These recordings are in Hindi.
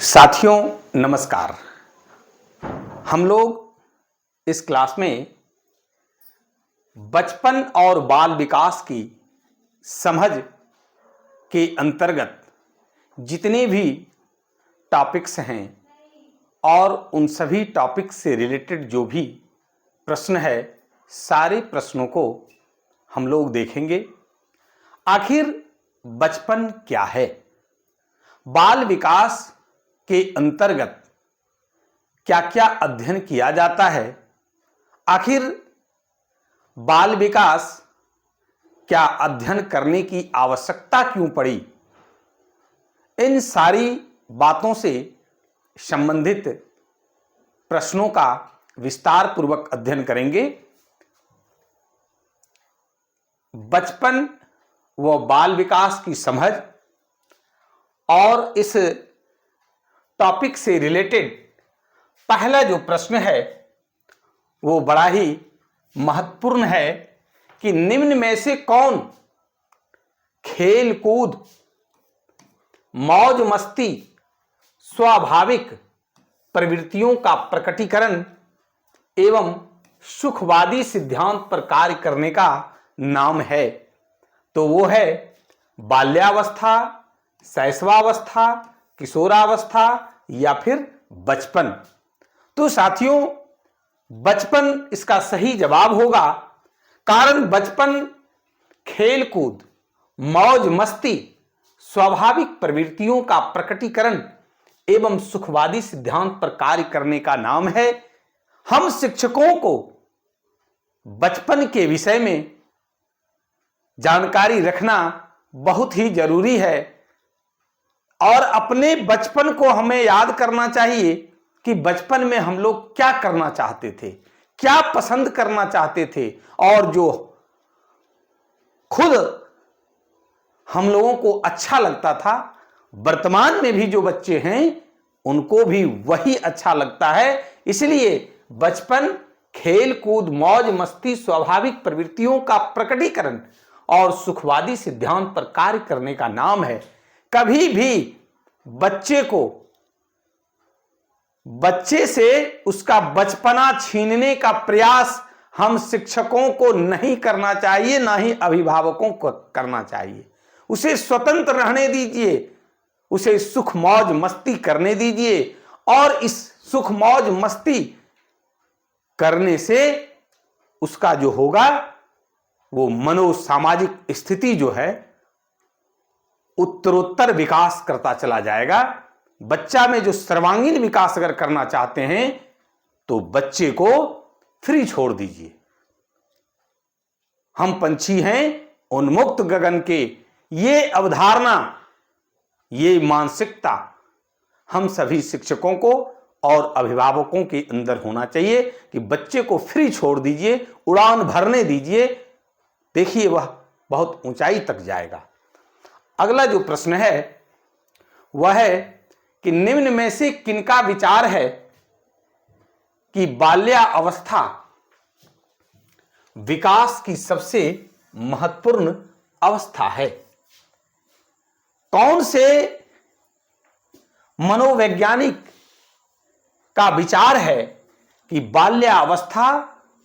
साथियों नमस्कार। हम लोग इस क्लास में बचपन और बाल विकास की समझ के अंतर्गत जितने भी टॉपिक्स हैं और उन सभी टॉपिक्स से रिलेटेड जो भी प्रश्न है, सारे प्रश्नों को हम लोग देखेंगे। आखिर बचपन क्या है, बाल विकास के अंतर्गत क्या क्या अध्ययन किया जाता है, आखिर बाल विकास क्या अध्ययन करने की आवश्यकता क्यों पड़ी, इन सारी बातों से संबंधित प्रश्नों का विस्तार पूर्वक अध्ययन करेंगे। बचपन व बाल विकास की समझ और इस टॉपिक से रिलेटेड पहला जो प्रश्न है वो बड़ा ही महत्वपूर्ण है कि निम्न में से कौन खेल कूद, मौज मस्ती, स्वाभाविक प्रवृत्तियों का प्रकटीकरण एवं सुखवादी सिद्धांत पर कार्य करने का नाम है। तो वो है बाल्यावस्था, शैशवावस्था, किशोरावस्था या फिर बचपन। तो साथियों, बचपन इसका सही जवाब होगा, कारण बचपन खेल कूद, मौज मस्ती, स्वाभाविक प्रवृत्तियों का प्रकटीकरण एवं सुखवादी सिद्धांत पर कार्य करने का नाम है। हम शिक्षकों को बचपन के विषय में जानकारी रखना बहुत ही जरूरी है और अपने बचपन को हमें याद करना चाहिए कि बचपन में हम लोग क्या करना चाहते थे, क्या पसंद करना चाहते थे, और जो खुद हम लोगों को अच्छा लगता था, वर्तमान में भी जो बच्चे हैं उनको भी वही अच्छा लगता है। इसलिए बचपन खेल कूद, मौज मस्ती, स्वाभाविक प्रवृत्तियों का प्रकटीकरण और सुखवादी सिद्धांत पर कार्य करने का नाम है। कभी भी बच्चे से उसका बचपना छीनने का प्रयास हम शिक्षकों को नहीं करना चाहिए, ना ही अभिभावकों को करना चाहिए। उसे स्वतंत्र रहने दीजिए, उसे सुख मौज मस्ती करने दीजिए और इस सुख मौज मस्ती करने से उसका जो होगा वो मनोसामाजिक स्थिति जो है उत्तरोत्तर विकास करता चला जाएगा। बच्चा में जो सर्वांगीण विकास अगर करना चाहते हैं तो बच्चे को फ्री छोड़ दीजिए। हम पंछी हैं उन्मुक्त गगन के, ये अवधारणा, ये मानसिकता हम सभी शिक्षकों को और अभिभावकों के अंदर होना चाहिए कि बच्चे को फ्री छोड़ दीजिए, उड़ान भरने दीजिए, देखिए वह बहुत ऊंचाई तक जाएगा। अगला जो प्रश्न है वह है कि निम्न में से किनका विचार है कि बाल्यावस्था विकास की सबसे महत्वपूर्ण अवस्था है। कौन से मनोवैज्ञानिक का विचार है कि बाल्यावस्था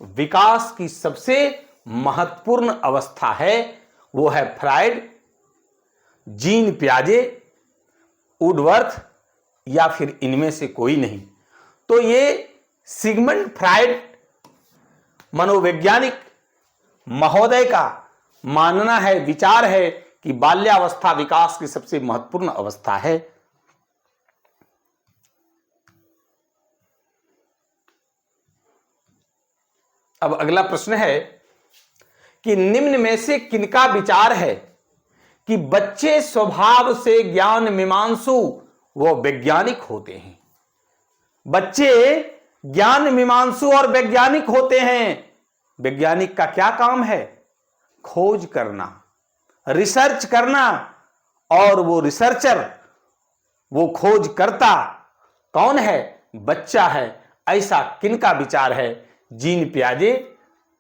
विकास की सबसे महत्वपूर्ण अवस्था है? वो है फ्राइड, जीन पियाजे, वुडवर्थ या फिर इनमें से कोई नहीं। तो ये सिगमंड फ्राइड मनोवैज्ञानिक महोदय का मानना है, विचार है कि बाल्यावस्था विकास की सबसे महत्वपूर्ण अवस्था है। अब अगला प्रश्न है कि निम्न में से किनका विचार है कि बच्चे स्वभाव से ज्ञान मीमांसु व वैज्ञानिक होते हैं? बच्चे ज्ञान मीमांसु और वैज्ञानिक होते हैं। वैज्ञानिक का क्या काम है? खोज करना, रिसर्च करना, और वो रिसर्चर, वो खोज करता कौन है? बच्चा है। ऐसा किनका विचार है? जीन पियाजे,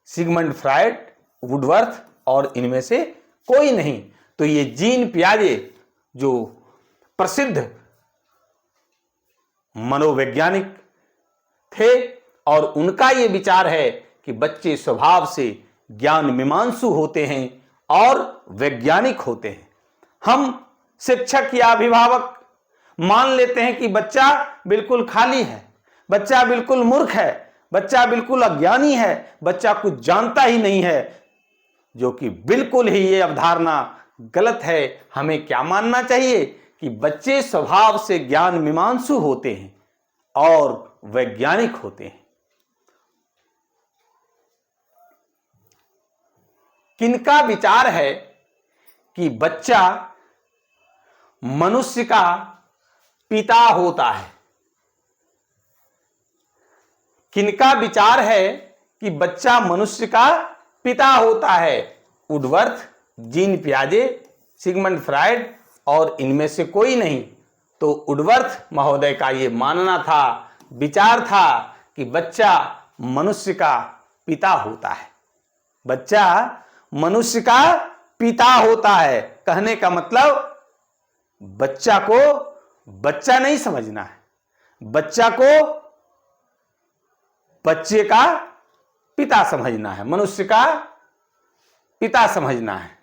सिगमंड फ्राइड, वुडवर्थ और इनमें से कोई नहीं। तो ये जीन पियाजे जो प्रसिद्ध मनोवैज्ञानिक थे और उनका यह विचार है कि बच्चे स्वभाव से ज्ञान मीमांसु होते हैं और वैज्ञानिक होते हैं। हम शिक्षक या अभिभावक मान लेते हैं कि बच्चा बिल्कुल खाली है, बच्चा बिल्कुल मूर्ख है, बच्चा बिल्कुल अज्ञानी है, बच्चा कुछ जानता ही नहीं है, जो कि बिल्कुल ही ये अवधारणा गलत है। हमें क्या मानना चाहिए कि बच्चे स्वभाव से ज्ञान मीमांसु होते हैं और वैज्ञानिक होते हैं। किनका विचार है कि बच्चा मनुष्य का पिता होता है? किनका विचार है कि बच्चा मनुष्य का पिता होता है? वुडवर्थ, जीन पियाजे, सिगमंड फ्रायड और इनमें से कोई नहीं। तो वुडवर्थ महोदय का यह मानना था, विचार था कि बच्चा मनुष्य का पिता होता है। बच्चा मनुष्य का पिता होता है। कहने का मतलब बच्चा को बच्चा नहीं समझना है, बच्चा को बच्चे का पिता समझना है, मनुष्य का पिता समझना है।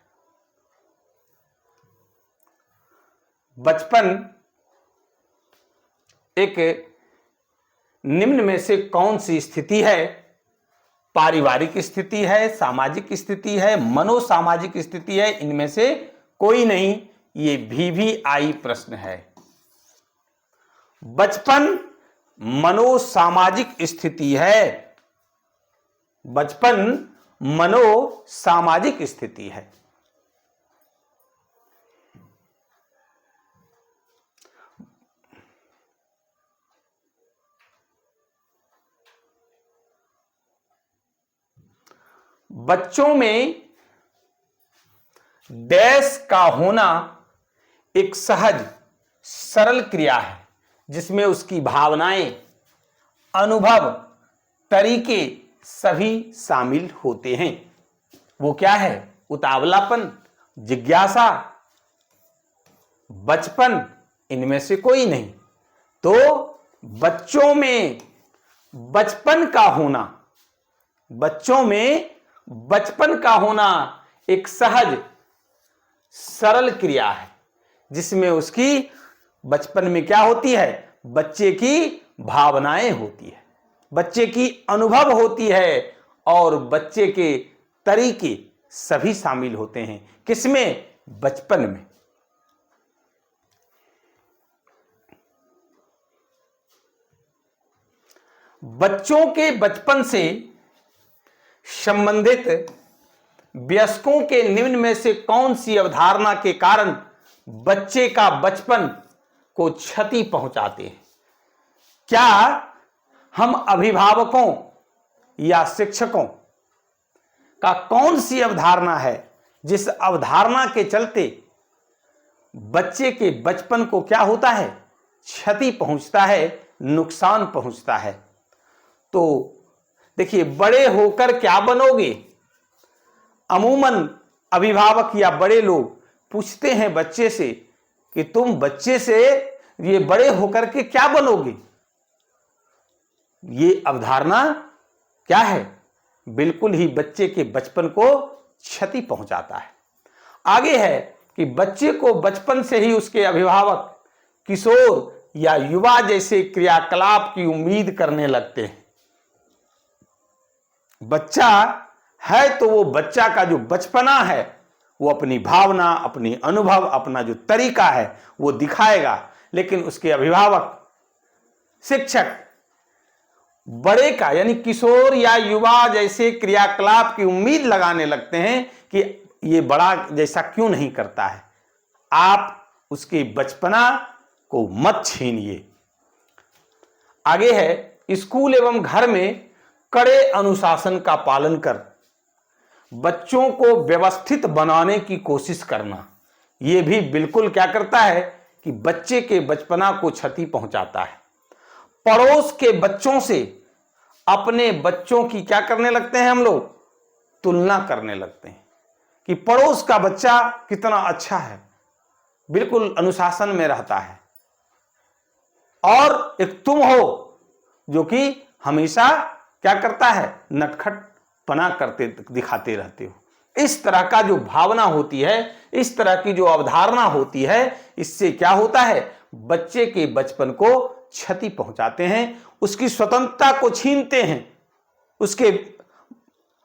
बचपन एक निम्न में से कौन सी स्थिति है? पारिवारिक स्थिति है, सामाजिक स्थिति है, मनोसामाजिक स्थिति है? इनमें से कोई नहीं। ये VVI प्रश्न है। बचपन मनोसामाजिक स्थिति है। बचपन मनोसामाजिक स्थिति है। बच्चों में डैश का होना एक सहज सरल क्रिया है जिसमें उसकी भावनाएं, अनुभव, तरीके सभी शामिल होते हैं। वो क्या है? उतावलापन, जिज्ञासा, बचपन, इनमें से कोई नहीं। तो बच्चों में बचपन का होना, बच्चों में बचपन का होना एक सहज सरल क्रिया है जिसमें उसकी बचपन में क्या होती है? बच्चे की भावनाएं होती है, बच्चे की अनुभव होती है और बच्चे के तरीके सभी शामिल होते हैं। किसमें? बचपन में। बच्चों के बचपन से संबंधित वयस्कों के निम्न में से कौन सी अवधारणा के कारण बच्चे का बचपन को क्षति पहुंचाते हैं? क्या हम अभिभावकों या शिक्षकों का कौन सी अवधारणा है जिस अवधारणा के चलते बच्चे के बचपन को क्या होता है? क्षति पहुंचता है, नुकसान पहुंचता है। तो देखिए, बड़े होकर क्या बनोगे? अमूमन अभिभावक या बड़े लोग पूछते हैं बच्चे से कि तुम बच्चे से ये बड़े होकर के क्या बनोगे? ये अवधारणा क्या है? बिल्कुल ही बच्चे के बचपन को क्षति पहुंचाता है। आगे है कि बच्चे को बचपन से ही उसके अभिभावक किशोर या युवा जैसे क्रियाकलाप की उम्मीद करने लगते हैं। बच्चा है तो वो बच्चा का जो बचपना है वो अपनी भावना, अपनी अनुभव, अपना जो तरीका है वो दिखाएगा, लेकिन उसके अभिभावक, शिक्षक बड़े का यानी किशोर या युवा जैसे क्रियाकलाप की उम्मीद लगाने लगते हैं कि ये बड़ा जैसा क्यों नहीं करता है। आप उसके बचपना को मत छीनिए। आगे है, स्कूल एवं घर में कड़े अनुशासन का पालन कर बच्चों को व्यवस्थित बनाने की कोशिश करना। यह भी बिल्कुल क्या करता है कि बच्चे के बचपना को क्षति पहुंचाता है। पड़ोस के बच्चों से अपने बच्चों की क्या करने लगते हैं हम लोग? तुलना करने लगते हैं कि पड़ोस का बच्चा कितना अच्छा है, बिल्कुल अनुशासन में रहता है। और एक तुम हो जो कि हमेशा क्या करता है, नटखटपना करते दिखाते रहते हो। इस तरह का जो भावना होती है, इस तरह की जो अवधारणा होती है, इससे क्या होता है, बच्चे के बचपन को क्षति पहुंचाते हैं, उसकी स्वतंत्रता को छीनते हैं, उसके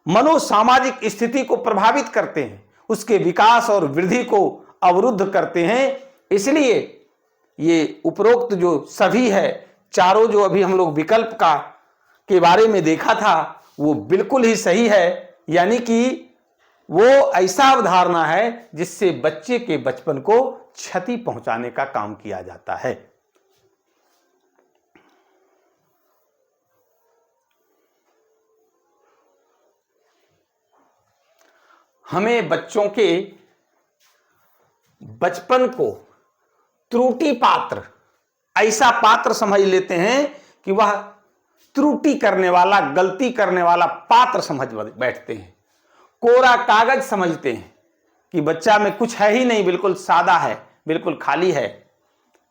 मनोसामाजिक स्थिति को प्रभावित करते हैं, उसके विकास और वृद्धि को अवरुद्ध करते हैं। इसलिए ये उपरोक्त जो सभी है, चारों जो अभी हम लोग विकल्प के बारे में देखा था, वो बिल्कुल ही सही है। यानी कि वो ऐसा अवधारणा है जिससे बच्चे के बचपन को क्षति पहुंचाने का काम किया जाता है। हमें बच्चों के बचपन को त्रुटि पात्र, ऐसा पात्र समझ लेते हैं कि वह त्रुटि करने वाला, गलती करने वाला पात्र समझ बैठते हैं, कोरा कागज समझते हैं कि बच्चा में कुछ है ही नहीं, बिल्कुल सादा है, बिल्कुल खाली है,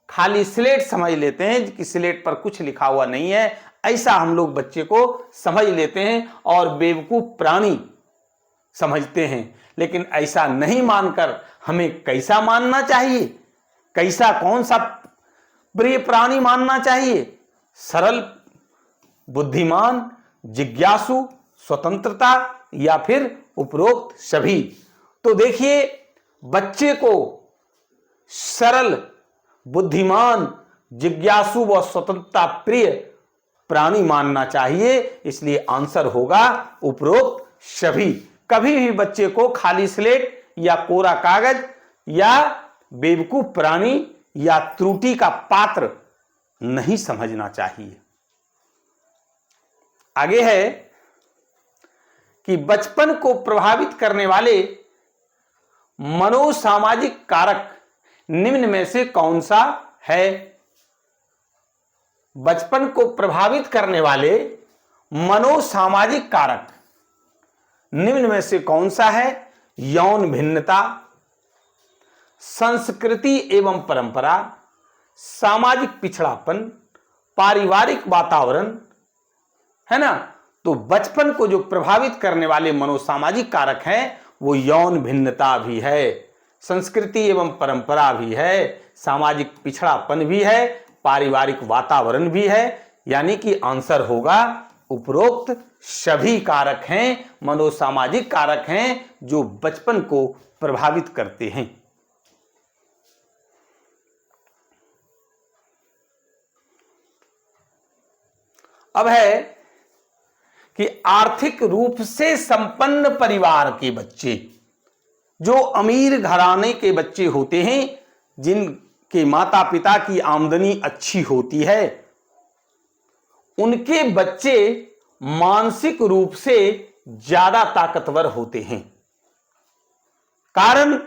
खाली स्लेट समझ लेते हैं कि स्लेट पर कुछ लिखा हुआ नहीं है। ऐसा हम लोग बच्चे को समझ लेते हैं और बेवकूफ प्राणी समझते हैं। लेकिन ऐसा नहीं मानकर हमें कैसा मानना चाहिए, कैसा, कौन सा प्रिय प्राणी मानना चाहिए, सरल, बुद्धिमान, जिज्ञासु, स्वतंत्रता, या फिर उपरोक्त सभी। तो देखिए, बच्चे को सरल, बुद्धिमान, जिज्ञासु व स्वतंत्रता प्रिय प्राणी मानना चाहिए। इसलिए आंसर होगा उपरोक्त सभी। कभी भी बच्चे को खाली स्लेट या कोरा कागज या बेवकूफ प्राणी या त्रुटि का पात्र नहीं समझना चाहिए। आगे है कि बचपन को प्रभावित करने वाले मनोसामाजिक कारक निम्न में से कौन सा है। बचपन को प्रभावित करने वाले मनोसामाजिक कारक निम्न में से कौन सा है। यौन भिन्नता, संस्कृति एवं परंपरा, सामाजिक पिछड़ापन, पारिवारिक वातावरण, है ना। तो बचपन को जो प्रभावित करने वाले मनोसामाजिक कारक हैं वो यौन भिन्नता भी है, संस्कृति एवं परंपरा भी है, सामाजिक पिछड़ापन भी है, पारिवारिक वातावरण भी है। यानी कि आंसर होगा उपरोक्त सभी कारक हैं, मनोसामाजिक कारक हैं जो बचपन को प्रभावित करते हैं। अब है कि आर्थिक रूप से संपन्न परिवार के बच्चे, जो अमीर घराने के बच्चे होते हैं, जिनके माता पिता की आमदनी अच्छी होती है, उनके बच्चे मानसिक रूप से ज्यादा ताकतवर होते हैं। कारण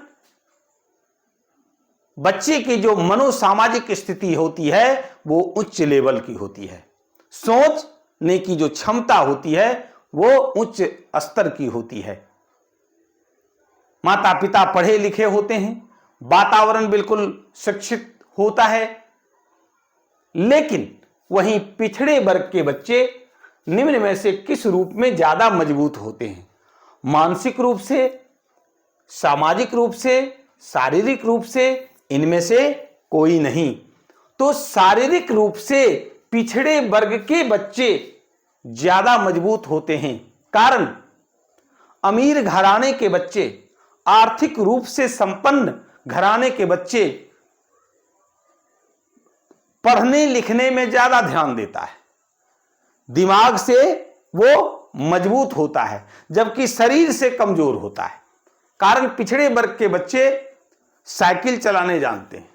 बच्चे की जो मनोसामाजिक स्थिति होती है वो उच्च लेवल की होती है, सोचने की जो क्षमता होती है वो उच्च स्तर की होती है। माता पिता पढ़े लिखे होते हैं, वातावरण बिल्कुल शिक्षित होता है। लेकिन वहीं पिछड़े वर्ग के बच्चे निम्न में से किस रूप में ज्यादा मजबूत होते हैं। मानसिक रूप से, सामाजिक रूप से, शारीरिक रूप से, इनमें से कोई नहीं। तो शारीरिक रूप से पिछड़े वर्ग के बच्चे ज्यादा मजबूत होते हैं। कारण अमीर घराने के बच्चे, आर्थिक रूप से संपन्न घराने के बच्चे पढ़ने लिखने में ज्यादा ध्यान देता है, दिमाग से वो मजबूत होता है, जबकि शरीर से कमजोर होता है। कारण पिछड़े वर्ग के बच्चे साइकिल चलाने जानते हैं,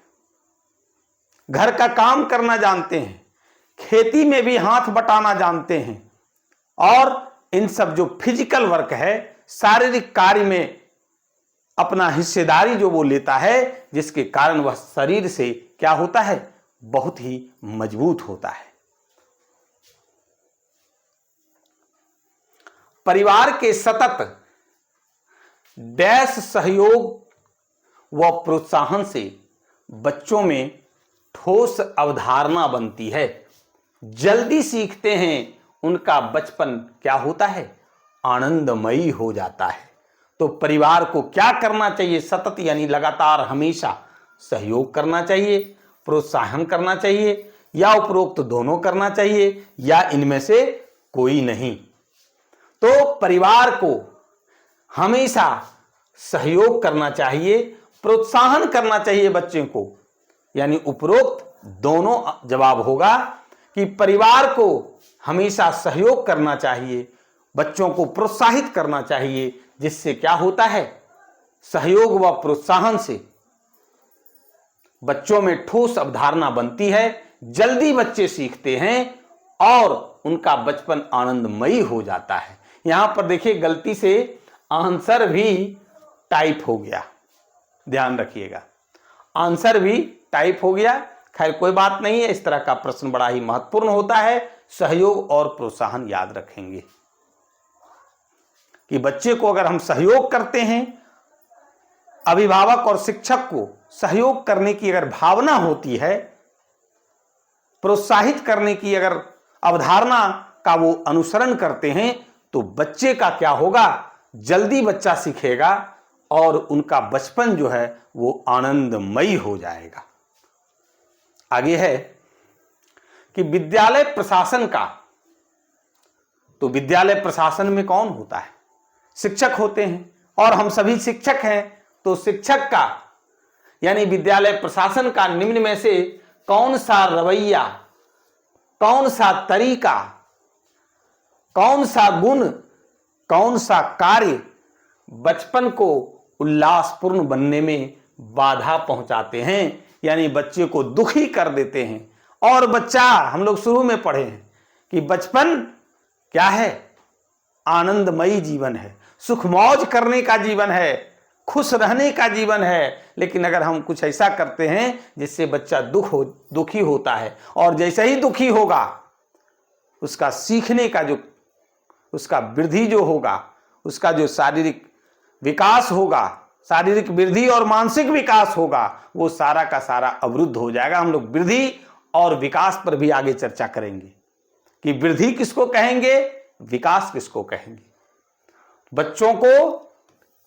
घर का काम करना जानते हैं, खेती में भी हाथ बटाना जानते हैं, और इन सब जो फिजिकल वर्क है, शारीरिक कार्य में अपना हिस्सेदारी जो वो लेता है, जिसके कारण वह शरीर से क्या होता है, बहुत ही मजबूत होता है। परिवार के सतत डैश सहयोग व प्रोत्साहन से बच्चों में ठोस अवधारणा बनती है, जल्दी सीखते हैं, उनका बचपन क्या होता है, आनंदमयी हो जाता है। तो परिवार को क्या करना चाहिए, सतत यानी लगातार हमेशा सहयोग करना चाहिए, प्रोत्साहन करना चाहिए, या उपरोक्त दोनों करना चाहिए, या इनमें से कोई नहीं। तो परिवार को हमेशा सहयोग करना चाहिए, प्रोत्साहन करना चाहिए बच्चे को, यानी उपरोक्त दोनों जवाब होगा कि परिवार को हमेशा सहयोग करना चाहिए, बच्चों को प्रोत्साहित करना चाहिए, जिससे क्या होता है, सहयोग व प्रोत्साहन से बच्चों में ठोस अवधारणा बनती है, जल्दी बच्चे सीखते हैं और उनका बचपन आनंदमयी हो जाता है। यहां पर देखिए गलती से आंसर भी टाइप हो गया, ध्यान रखिएगा, आंसर भी टाइप हो गया। खैर कोई बात नहीं है, इस तरह का प्रश्न बड़ा ही महत्वपूर्ण होता है। सहयोग और प्रोत्साहन याद रखेंगे कि बच्चे को अगर हम सहयोग करते हैं, अभिभावक और शिक्षक को सहयोग करने की अगर भावना होती है, प्रोत्साहित करने की अगर अवधारणा का वो अनुसरण करते हैं, तो बच्चे का क्या होगा, जल्दी बच्चा सीखेगा और उनका बचपन जो है वो आनंदमयी हो जाएगा। आगे है कि विद्यालय प्रशासन का, तो विद्यालय प्रशासन में कौन होता है, शिक्षक होते हैं, और हम सभी शिक्षक हैं। तो शिक्षक का यानी विद्यालय प्रशासन का निम्न में से कौन सा रवैया, कौन सा तरीका, कौन सा गुण, कौन सा कार्य बचपन को उल्लासपूर्ण बनने में बाधा पहुंचाते हैं, यानी बच्चे को दुखी कर देते हैं। और बच्चा, हम लोग शुरू में पढ़े हैं कि बचपन क्या है, आनंदमयी जीवन है, सुख मौज करने का जीवन है, खुश रहने का जीवन है। लेकिन अगर हम कुछ ऐसा करते हैं जिससे बच्चा दुखी होता है, और जैसे ही दुखी होगा उसका सीखने का जो, उसका वृद्धि जो होगा, उसका जो शारीरिक विकास होगा, शारीरिक वृद्धि और मानसिक विकास होगा, वो सारा का सारा अवरुद्ध हो जाएगा। हम लोग वृद्धि और विकास पर भी आगे चर्चा करेंगे कि वृद्धि किसको कहेंगे, विकास किसको कहेंगे। बच्चों को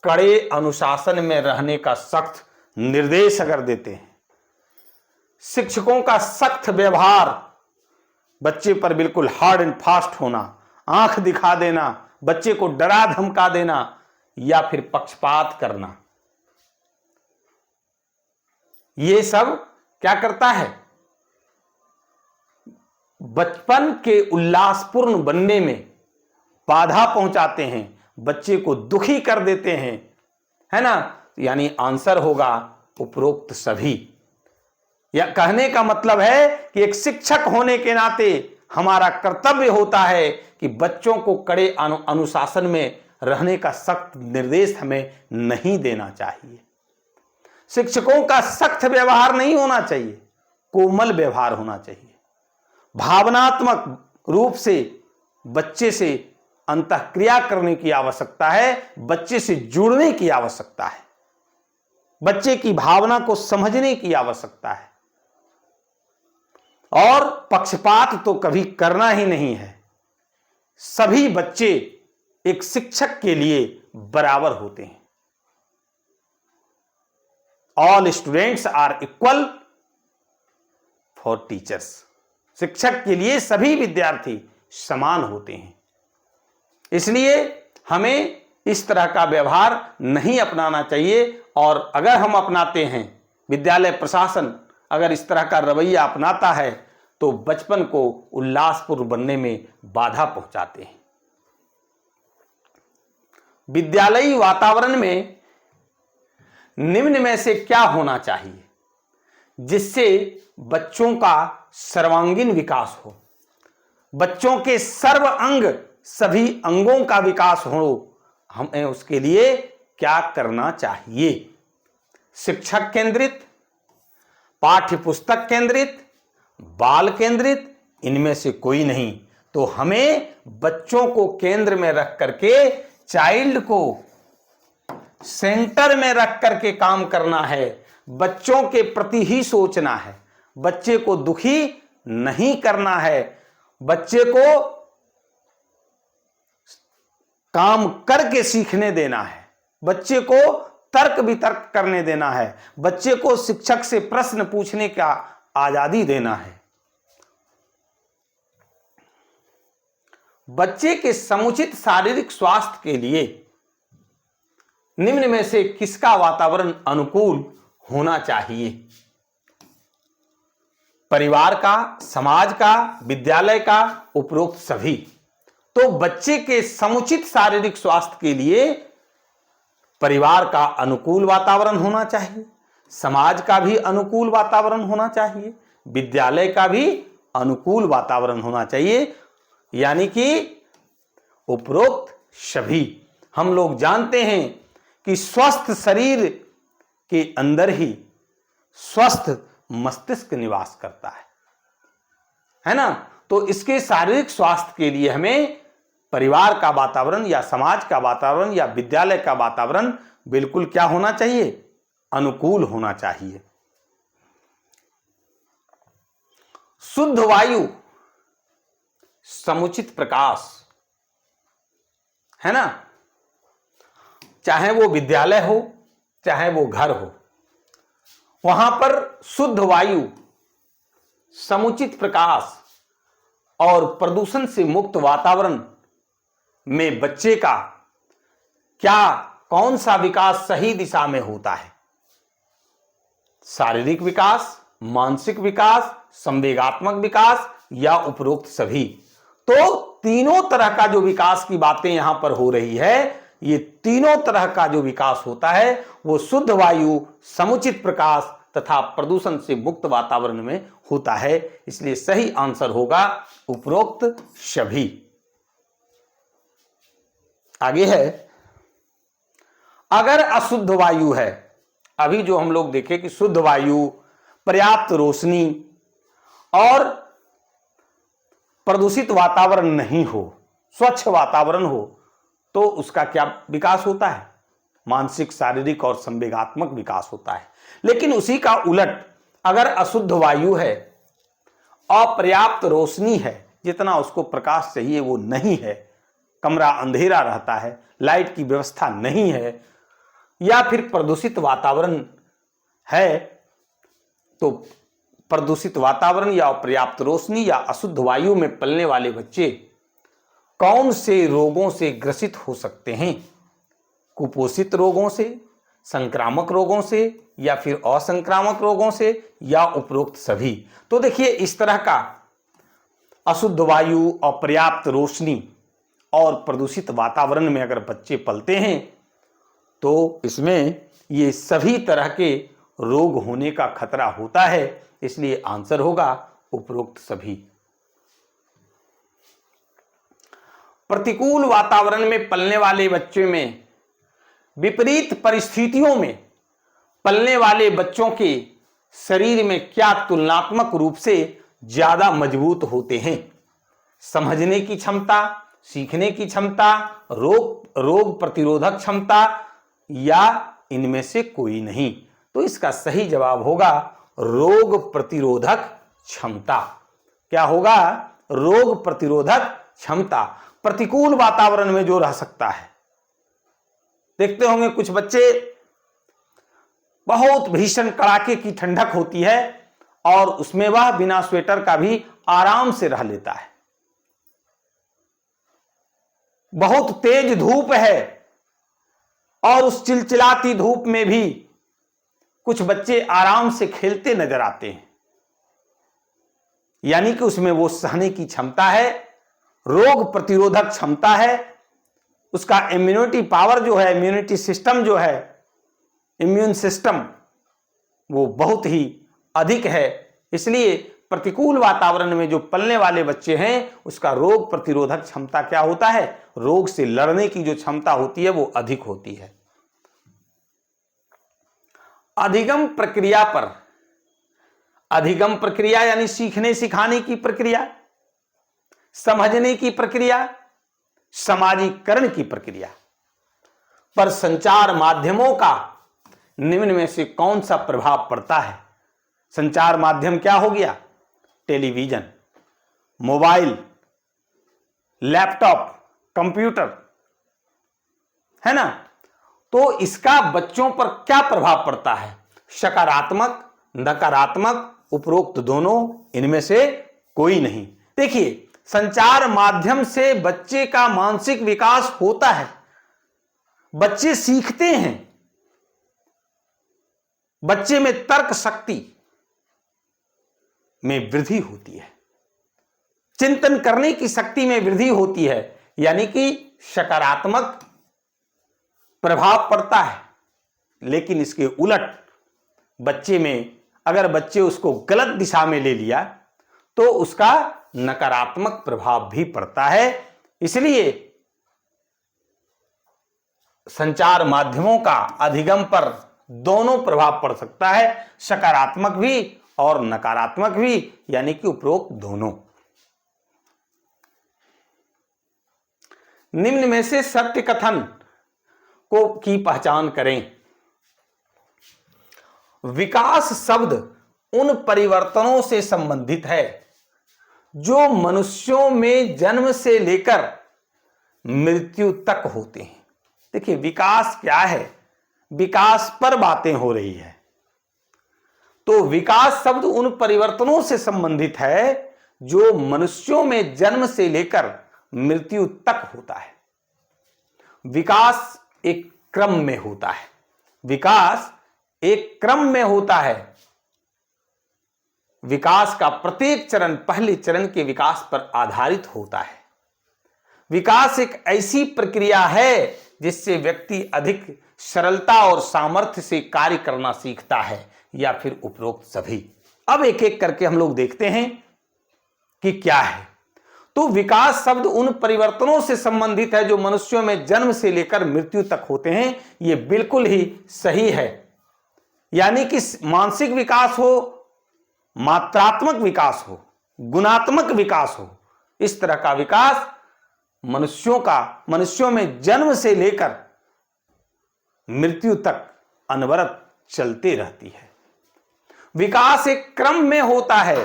कड़े अनुशासन में रहने का सख्त निर्देश अगर देते हैं, शिक्षकों का सख्त व्यवहार, बच्चे पर बिल्कुल हार्ड एंड फास्ट होना, आंख दिखा देना, बच्चे को डरा धमका देना, या फिर पक्षपात करना, ये सब क्या करता है, बचपन के उल्लासपूर्ण बनने में बाधा पहुंचाते हैं, बच्चे को दुखी कर देते हैं, है ना। यानी आंसर होगा उपरोक्त सभी। या कहने का मतलब है कि एक शिक्षक होने के नाते हमारा कर्तव्य होता है कि बच्चों को कड़े अनुशासन में रहने का सख्त निर्देश हमें नहीं देना चाहिए। शिक्षकों का सख्त व्यवहार नहीं होना चाहिए, कोमल व्यवहार होना चाहिए। भावनात्मक रूप से बच्चे से अंतःक्रिया करने की आवश्यकता है, बच्चे से जुड़ने की आवश्यकता है, बच्चे की भावना को समझने की आवश्यकता है। और पक्षपात तो कभी करना ही नहीं है। सभी बच्चे एक शिक्षक के लिए बराबर होते हैं। All students are equal for teachers. शिक्षक के लिए सभी विद्यार्थी समान होते हैं। इसलिए हमें इस तरह का व्यवहार नहीं अपनाना चाहिए, और अगर हम अपनाते हैं, विद्यालय प्रशासन अगर इस तरह का रवैया अपनाता है, तो बचपन को उल्लासपूर्ण बनने में बाधा पहुंचाते हैं। विद्यालयी वातावरण में निम्न में से क्या होना चाहिए जिससे बच्चों का सर्वांगीण विकास हो, बच्चों के सर्व अंग, सभी अंगों का विकास हो? हमें उसके लिए क्या करना चाहिए? शिक्षक केंद्रित, पाठ्य पुस्तक केंद्रित, बाल केंद्रित, इनमें से कोई नहीं। तो हमें बच्चों को केंद्र में रख करके, चाइल्ड को सेंटर में रख करके काम करना है, बच्चों के प्रति ही सोचना है, बच्चे को दुखी नहीं करना है, बच्चे को काम करके सीखने देना है, बच्चे को तर्क वितर्क करने देना है, बच्चे को शिक्षक से प्रश्न पूछने का आजादी देना है। बच्चे के समुचित शारीरिक स्वास्थ्य के लिए निम्न में से किसका वातावरण अनुकूल होना चाहिए? परिवार का, समाज का, विद्यालय का, उपरोक्त सभी। तो बच्चे के समुचित शारीरिक स्वास्थ्य के लिए परिवार का अनुकूल वातावरण होना चाहिए, समाज का भी अनुकूल वातावरण होना चाहिए, विद्यालय का भी अनुकूल वातावरण होना चाहिए, यानी कि उपरोक्त सभी। हम लोग जानते हैं कि स्वस्थ शरीर के अंदर ही स्वस्थ मस्तिष्क निवास करता है ना। तो इसके शारीरिक स्वास्थ्य के लिए हमें परिवार का वातावरण या समाज का वातावरण या विद्यालय का वातावरण बिल्कुल क्या होना चाहिए? अनुकूल होना चाहिए। शुद्ध वायु, समुचित प्रकाश, है ना, चाहे वो विद्यालय हो चाहे वो घर हो, वहां पर शुद्ध वायु, समुचित प्रकाश और प्रदूषण से मुक्त वातावरण में बच्चे का कौन सा विकास सही दिशा में होता है? शारीरिक विकास, मानसिक विकास, संवेगात्मक विकास या उपरोक्त सभी। तो तीनों तरह का जो विकास की बातें यहां पर हो रही है, ये तीनों तरह का जो विकास होता है वो शुद्ध वायु, समुचित प्रकाश तथा प्रदूषण से मुक्त वातावरण में होता है। इसलिए सही आंसर होगा उपरोक्त सभी। आगे है, अगर अशुद्ध वायु है, अभी जो हम लोग देखें कि शुद्ध वायु, पर्याप्त रोशनी और प्रदूषित वातावरण नहीं हो, स्वच्छ वातावरण हो, तो उसका क्या विकास होता है? मानसिक, शारीरिक और संवेगात्मक विकास होता है। लेकिन उसी का उलट, अगर अशुद्ध वायु है, अपर्याप्त रोशनी है, जितना उसको प्रकाश चाहिए वो नहीं है, कमरा अंधेरा रहता है, लाइट की व्यवस्था नहीं है, या फिर प्रदूषित वातावरण है, तो प्रदूषित वातावरण या अपर्याप्त रोशनी या अशुद्ध वायु में पलने वाले बच्चे कौन से रोगों से ग्रसित हो सकते हैं? कुपोषित रोगों से, संक्रामक रोगों से या फिर असंक्रामक रोगों से या उपरोक्त सभी। तो देखिए, इस तरह का अशुद्ध वायु, अपर्याप्त रोशनी और प्रदूषित वातावरण में अगर बच्चे पलते हैं तो इसमें ये सभी तरह के रोग होने का खतरा होता है। इसलिए आंसर होगा उपरोक्त सभी। प्रतिकूल वातावरण में पलने वाले बच्चों में, विपरीत परिस्थितियों में पलने वाले बच्चों के शरीर में क्या तुलनात्मक रूप से ज्यादा मजबूत होते हैं? समझने की क्षमता, सीखने की क्षमता, रोग प्रतिरोधक क्षमता या इनमें से कोई नहीं? तो इसका सही जवाब होगा रोग प्रतिरोधक क्षमता। क्या होगा? रोग प्रतिरोधक क्षमता। प्रतिकूल वातावरण में जो रह सकता है, देखते होंगे कुछ बच्चे, बहुत भीषण कड़ाके की ठंडक होती है और उसमें वह बिना स्वेटर का भी आराम से रह लेता है। बहुत तेज धूप है और उस चिलचिलाती धूप में भी कुछ बच्चे आराम से खेलते नजर आते हैं, यानी कि उसमें वो सहने की क्षमता है, रोग प्रतिरोधक क्षमता है, उसका इम्यूनिटी पावर जो है, इम्यूनिटी सिस्टम जो है, इम्यून सिस्टम वो बहुत ही अधिक है। इसलिए प्रतिकूल वातावरण में जो पलने वाले बच्चे हैं उसका रोग प्रतिरोधक क्षमता क्या होता है? रोग से लड़ने की जो क्षमता होती है वो अधिक होती है। अधिगम प्रक्रिया पर, अधिगम प्रक्रिया यानी सीखने सिखाने की प्रक्रिया, समझने की प्रक्रिया, समाजीकरण की प्रक्रिया पर संचार माध्यमों का निम्न में से कौन सा प्रभाव पड़ता है? संचार माध्यम क्या हो गया? टेलीविजन, मोबाइल, लैपटॉप, कंप्यूटर, है ना। तो इसका बच्चों पर क्या प्रभाव पड़ता है? सकारात्मक, नकारात्मक, उपरोक्त दोनों, इनमें से कोई नहीं। देखिए, संचार माध्यम से बच्चे का मानसिक विकास होता है, बच्चे सीखते हैं, बच्चे में तर्क शक्ति में वृद्धि होती है, चिंतन करने की शक्ति में वृद्धि होती है, यानी कि सकारात्मक प्रभाव पड़ता है। लेकिन इसके उलट बच्चे में, अगर बच्चे उसको गलत दिशा में ले लिया तो उसका नकारात्मक प्रभाव भी पड़ता है। इसलिए संचार माध्यमों का अधिगम पर दोनों प्रभाव पड़ सकता है, सकारात्मक भी और नकारात्मक भी, यानी कि उपरोक्त दोनों। निम्न में से सत्य कथन को की पहचान करें। विकास शब्द उन परिवर्तनों से संबंधित है जो मनुष्यों में जन्म से लेकर मृत्यु तक होते हैं। देखिए, विकास क्या है? विकास पर बातें हो रही है। तो विकास शब्द उन परिवर्तनों से संबंधित है जो मनुष्यों में जन्म से लेकर मृत्यु तक होता है। विकास एक क्रम में होता है, विकास एक क्रम में होता है। विकास का प्रत्येक चरण पहले चरण के विकास पर आधारित होता है। विकास एक ऐसी प्रक्रिया है जिससे व्यक्ति अधिक सरलता और सामर्थ्य से कार्य करना सीखता है, या फिर उपरोक्त सभी। अब एक एक करके हम लोग देखते हैं कि क्या है। तो विकास शब्द उन परिवर्तनों से संबंधित है जो मनुष्यों में जन्म से लेकर मृत्यु तक होते हैं। यह बिल्कुल ही सही है, यानी कि मानसिक विकास हो, मात्रात्मक विकास हो, गुणात्मक विकास हो, इस तरह का विकास मनुष्यों में जन्म से लेकर मृत्यु तक अनवरत चलते रहती है। विकास एक क्रम में होता है।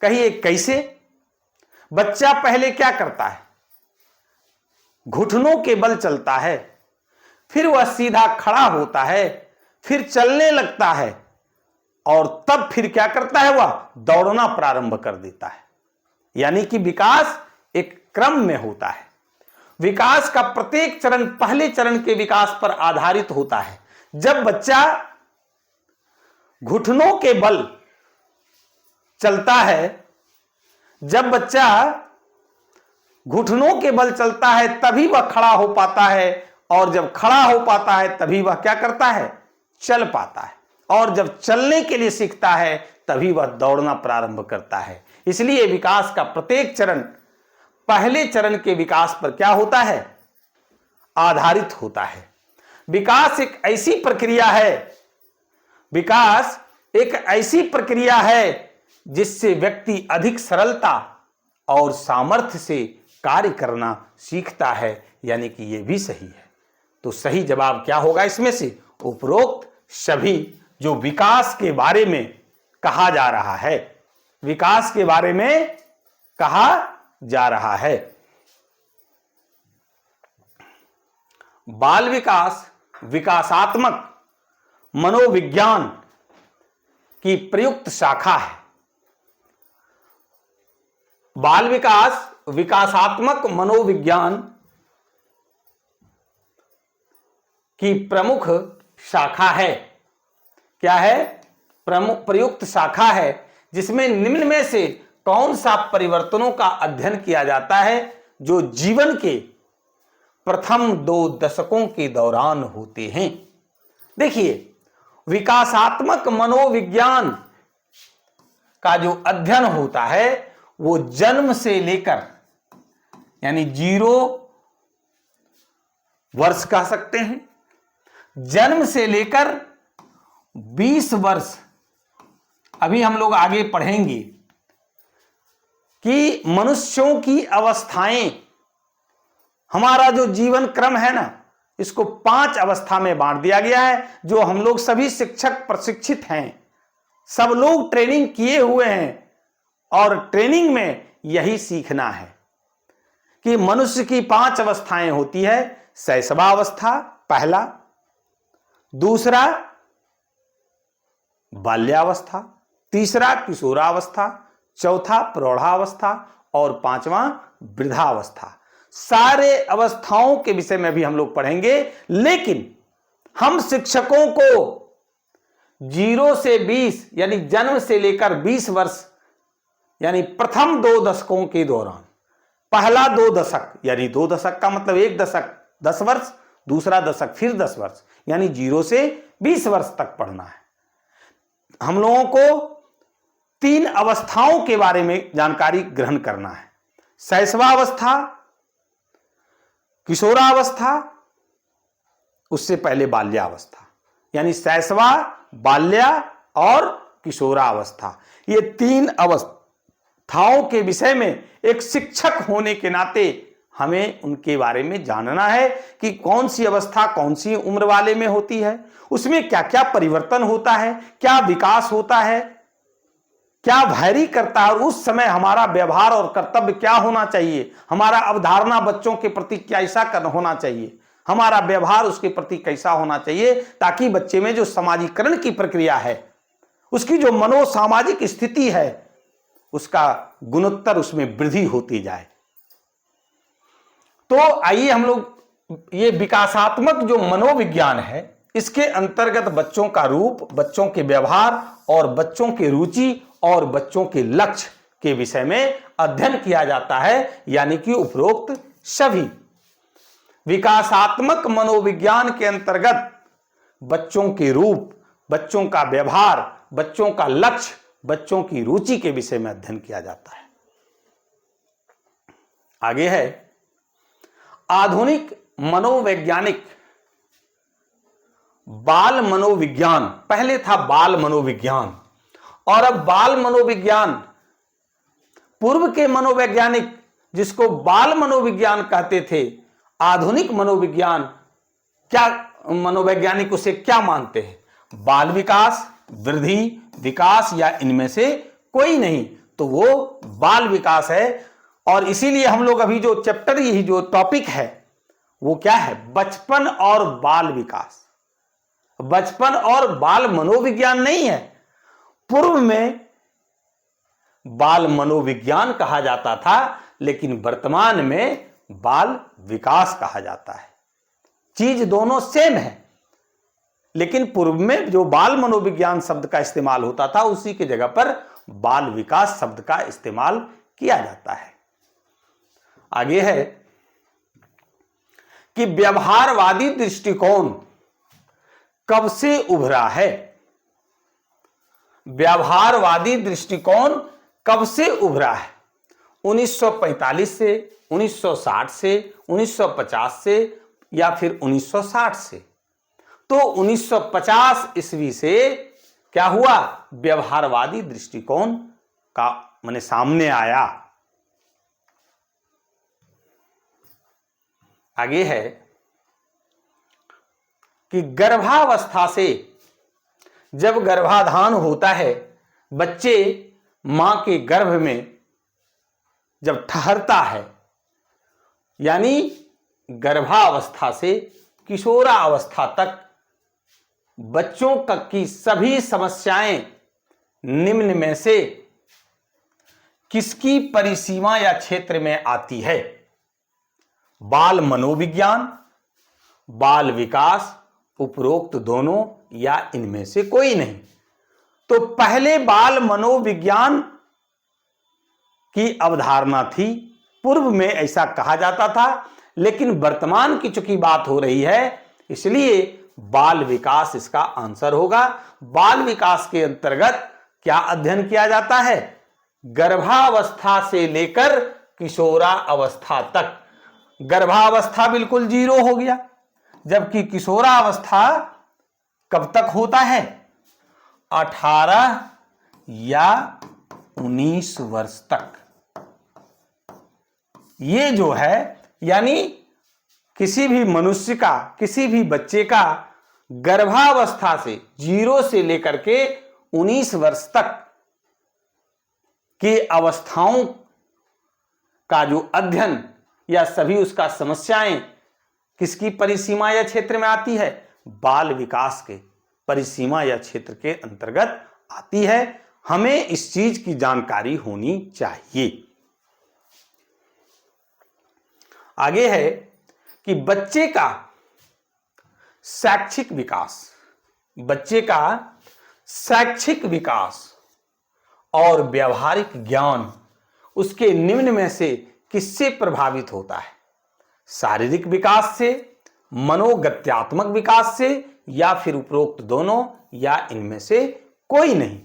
कहिए कैसे? बच्चा पहले क्या करता है? घुटनों के बल चलता है, फिर वह सीधा खड़ा होता है, फिर चलने लगता है, और तब फिर क्या करता है? वह दौड़ना प्रारंभ कर देता है। यानी कि विकास एक क्रम में होता है। विकास का प्रत्येक चरण पहले चरण के विकास पर आधारित होता है। जब बच्चा घुटनों के बल चलता है, जब बच्चा घुटनों के बल चलता है तभी वह खड़ा हो पाता है, और जब खड़ा हो पाता है तभी वह क्या करता है? चल पाता है, और जब चलने के लिए सीखता है तभी वह दौड़ना प्रारंभ करता है। इसलिए विकास का प्रत्येक चरण पहले चरण के विकास पर क्या होता है? आधारित होता है। विकास एक ऐसी प्रक्रिया है, विकास एक ऐसी प्रक्रिया है जिससे व्यक्ति अधिक सरलता और सामर्थ्य से कार्य करना सीखता है, यानी कि यह भी सही है। तो सही जवाब क्या होगा इसमें से? उपरोक्त सभी, जो विकास के बारे में कहा जा रहा है, विकास के बारे में कहा जा रहा है। बाल विकास विकासात्मक मनोविज्ञान की प्रयुक्त शाखा है। बाल विकास विकासात्मक मनोविज्ञान की प्रमुख शाखा है। क्या है? प्रयुक्त शाखा है, जिसमें निम्न में से कौन सा परिवर्तनों का अध्ययन किया जाता है जो जीवन के प्रथम 2 दशकों के दौरान होते हैं। देखिए, विकासात्मक मनोविज्ञान का जो अध्ययन होता है वो जन्म से लेकर, यानी 0 वर्ष कह सकते हैं, जन्म से लेकर 20 वर्ष, अभी हम लोग आगे पढ़ेंगे कि मनुष्यों की अवस्थाएं, हमारा जो जीवन क्रम है ना, इसको 5 अवस्था में बांट दिया गया है, जो हम लोग सभी शिक्षक प्रशिक्षित हैं, सब लोग ट्रेनिंग किए हुए हैं और ट्रेनिंग में यही सीखना है कि मनुष्य की 5 अवस्थाएं होती है। शैशवावस्था पहला, दूसरा बाल्यावस्था, तीसरा किशोरावस्था, चौथा प्रौढ़ावस्था और 5वां वृद्धावस्था। सारे अवस्थाओं के विषय में भी हम लोग पढ़ेंगे, लेकिन हम शिक्षकों को 0 से 20 यानी जन्म से लेकर 20 वर्ष यानी प्रथम 2 दशकों के दौरान, पहला 2 दशक यानी 2 दशक का मतलब 1 दशक 10 वर्ष, दूसरा दशक फिर 10 वर्ष यानी 0 से 20 वर्ष तक पढ़ना है। हम लोगों को 3 अवस्थाओं के बारे में जानकारी ग्रहण करना है। शैशवावस्था, किशोरावस्था, उससे पहले बाल्यावस्था, यानी शैशवा, बाल्या और किशोरावस्था। ये 3 अवस्थाओं के विषय में एक शिक्षक होने के नाते हमें उनके बारे में जानना है कि कौन सी अवस्था कौन सी उम्र वाले में होती है, उसमें क्या क्या परिवर्तन होता है, क्या विकास होता है, क्या वैरी करता है और उस समय हमारा व्यवहार और कर्तव्य क्या होना चाहिए, हमारा अवधारणा बच्चों के प्रति कैसा होना चाहिए, हमारा व्यवहार उसके प्रति कैसा होना चाहिए, ताकि बच्चे में जो समाजीकरण की प्रक्रिया है, उसकी जो मनोसामाजिक स्थिति है, उसका गुणोत्तर उसमें वृद्धि होती जाए। तो आइए हम लोग ये विकासात्मक जो मनोविज्ञान है, इसके अंतर्गत बच्चों का रूप, बच्चों के व्यवहार और बच्चों की रुचि और बच्चों के लक्ष्य के विषय में अध्ययन किया जाता है, यानी कि उपरोक्त सभी विकासात्मक मनोविज्ञान के अंतर्गत बच्चों के रूप, बच्चों का व्यवहार, बच्चों का लक्ष्य, बच्चों की रुचि के विषय में अध्ययन किया जाता है। आगे है आधुनिक मनोवैज्ञानिक बाल मनोविज्ञान। पहले था बाल मनोविज्ञान और अब बाल मनोविज्ञान। पूर्व के मनोवैज्ञानिक जिसको बाल मनोविज्ञान कहते थे, आधुनिक मनोविज्ञान क्या, मनोवैज्ञानिक उसे क्या मानते हैं? बाल विकास, वृद्धि, विकास या इनमें से कोई नहीं, तो वो बाल विकास है। और इसीलिए हम लोग अभी जो चैप्टर, यही जो टॉपिक है वो क्या है? बचपन और बाल विकास। बचपन और बाल मनोविज्ञान नहीं है, पूर्व में बाल मनोविज्ञान कहा जाता था, लेकिन वर्तमान में बाल विकास कहा जाता है। चीज दोनों सेम है, लेकिन पूर्व में जो बाल मनोविज्ञान शब्द का इस्तेमाल होता था, उसी की जगह पर बाल विकास शब्द का इस्तेमाल किया जाता है। आगे है कि व्यवहारवादी दृष्टिकोण कब से उभरा है? व्यवहारवादी दृष्टिकोण कब से उभरा है? 1945 से, 1960 से, 1950 से या फिर 1960 से? तो 1950 ईस्वी से क्या हुआ? व्यवहारवादी दृष्टिकोण का माने सामने आया। आगे है कि गर्भावस्था से, जब गर्भाधान होता है, बच्चे मां के गर्भ में जब ठहरता है, यानी गर्भावस्था से किशोरावस्था तक बच्चों की सभी समस्याएं निम्न में से किसकी परिसीमा या क्षेत्र में आती है? बाल मनोविज्ञान, बाल विकास, उपरोक्त दोनों या इनमें से कोई नहीं? तो पहले बाल मनोविज्ञान की अवधारणा थी, पूर्व में ऐसा कहा जाता था, लेकिन वर्तमान की चूंकि बात हो रही है, इसलिए बाल विकास इसका आंसर होगा। बाल विकास के अंतर्गत क्या अध्ययन किया जाता है? गर्भावस्था से लेकर किशोरा अवस्था तक। गर्भावस्था बिल्कुल 0 हो गया, जबकि किशोरावस्था कब तक होता है? 18 या 19 वर्ष तक। ये जो है, यानी किसी भी मनुष्य का, किसी भी बच्चे का गर्भावस्था से 0 से लेकर के 19 वर्ष तक के अवस्थाओं का जो अध्ययन या सभी उसका समस्याएं किसकी परिसीमा या क्षेत्र में आती है? बाल विकास के परिसीमा या क्षेत्र के अंतर्गत आती है। हमें इस चीज की जानकारी होनी चाहिए। आगे है कि बच्चे का शैक्षिक विकास, बच्चे का शैक्षिक विकास और व्यावहारिक ज्ञान उसके निम्न में से किससे प्रभावित होता है? शारीरिक विकास से, मनोगत्यात्मक विकास से, या फिर उपरोक्त दोनों, या इनमें से कोई नहीं।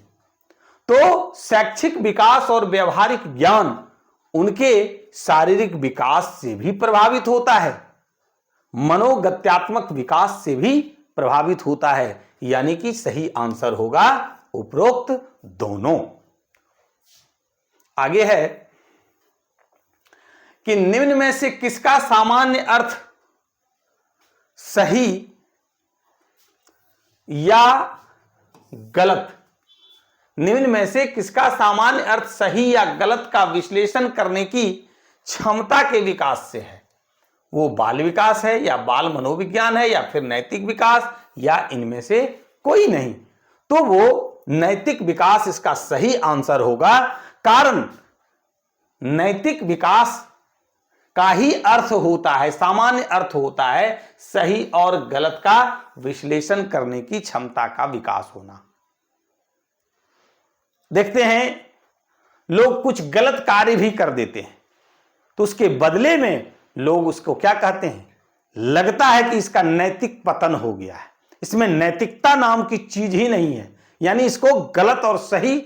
तो शैक्षिक विकास और व्यावहारिक ज्ञान उनके शारीरिक विकास से भी प्रभावित होता है, मनोगत्यात्मक विकास से भी प्रभावित होता है, यानी कि सही आंसर होगा उपरोक्त दोनों। आगे है कि निम्न में से किसका सामान्य अर्थ सही या गलत? निम्न में से किसका सामान्य अर्थ सही या गलत का विश्लेषण करने की क्षमता के विकास से है? वो बाल विकास है, या बाल मनोविज्ञान है, या फिर नैतिक विकास, या इनमें से कोई नहीं। तो वो नैतिक विकास इसका सही आंसर होगा, कारण नैतिक विकास का ही अर्थ होता है, सामान्य अर्थ होता है सही और गलत का विश्लेषण करने की क्षमता का विकास होना। देखते हैं लोग कुछ गलत कार्य भी कर देते हैं, तो उसके बदले में लोग उसको क्या कहते हैं? लगता है कि इसका नैतिक पतन हो गया है, इसमें नैतिकता नाम की चीज ही नहीं है, यानी इसको गलत और सही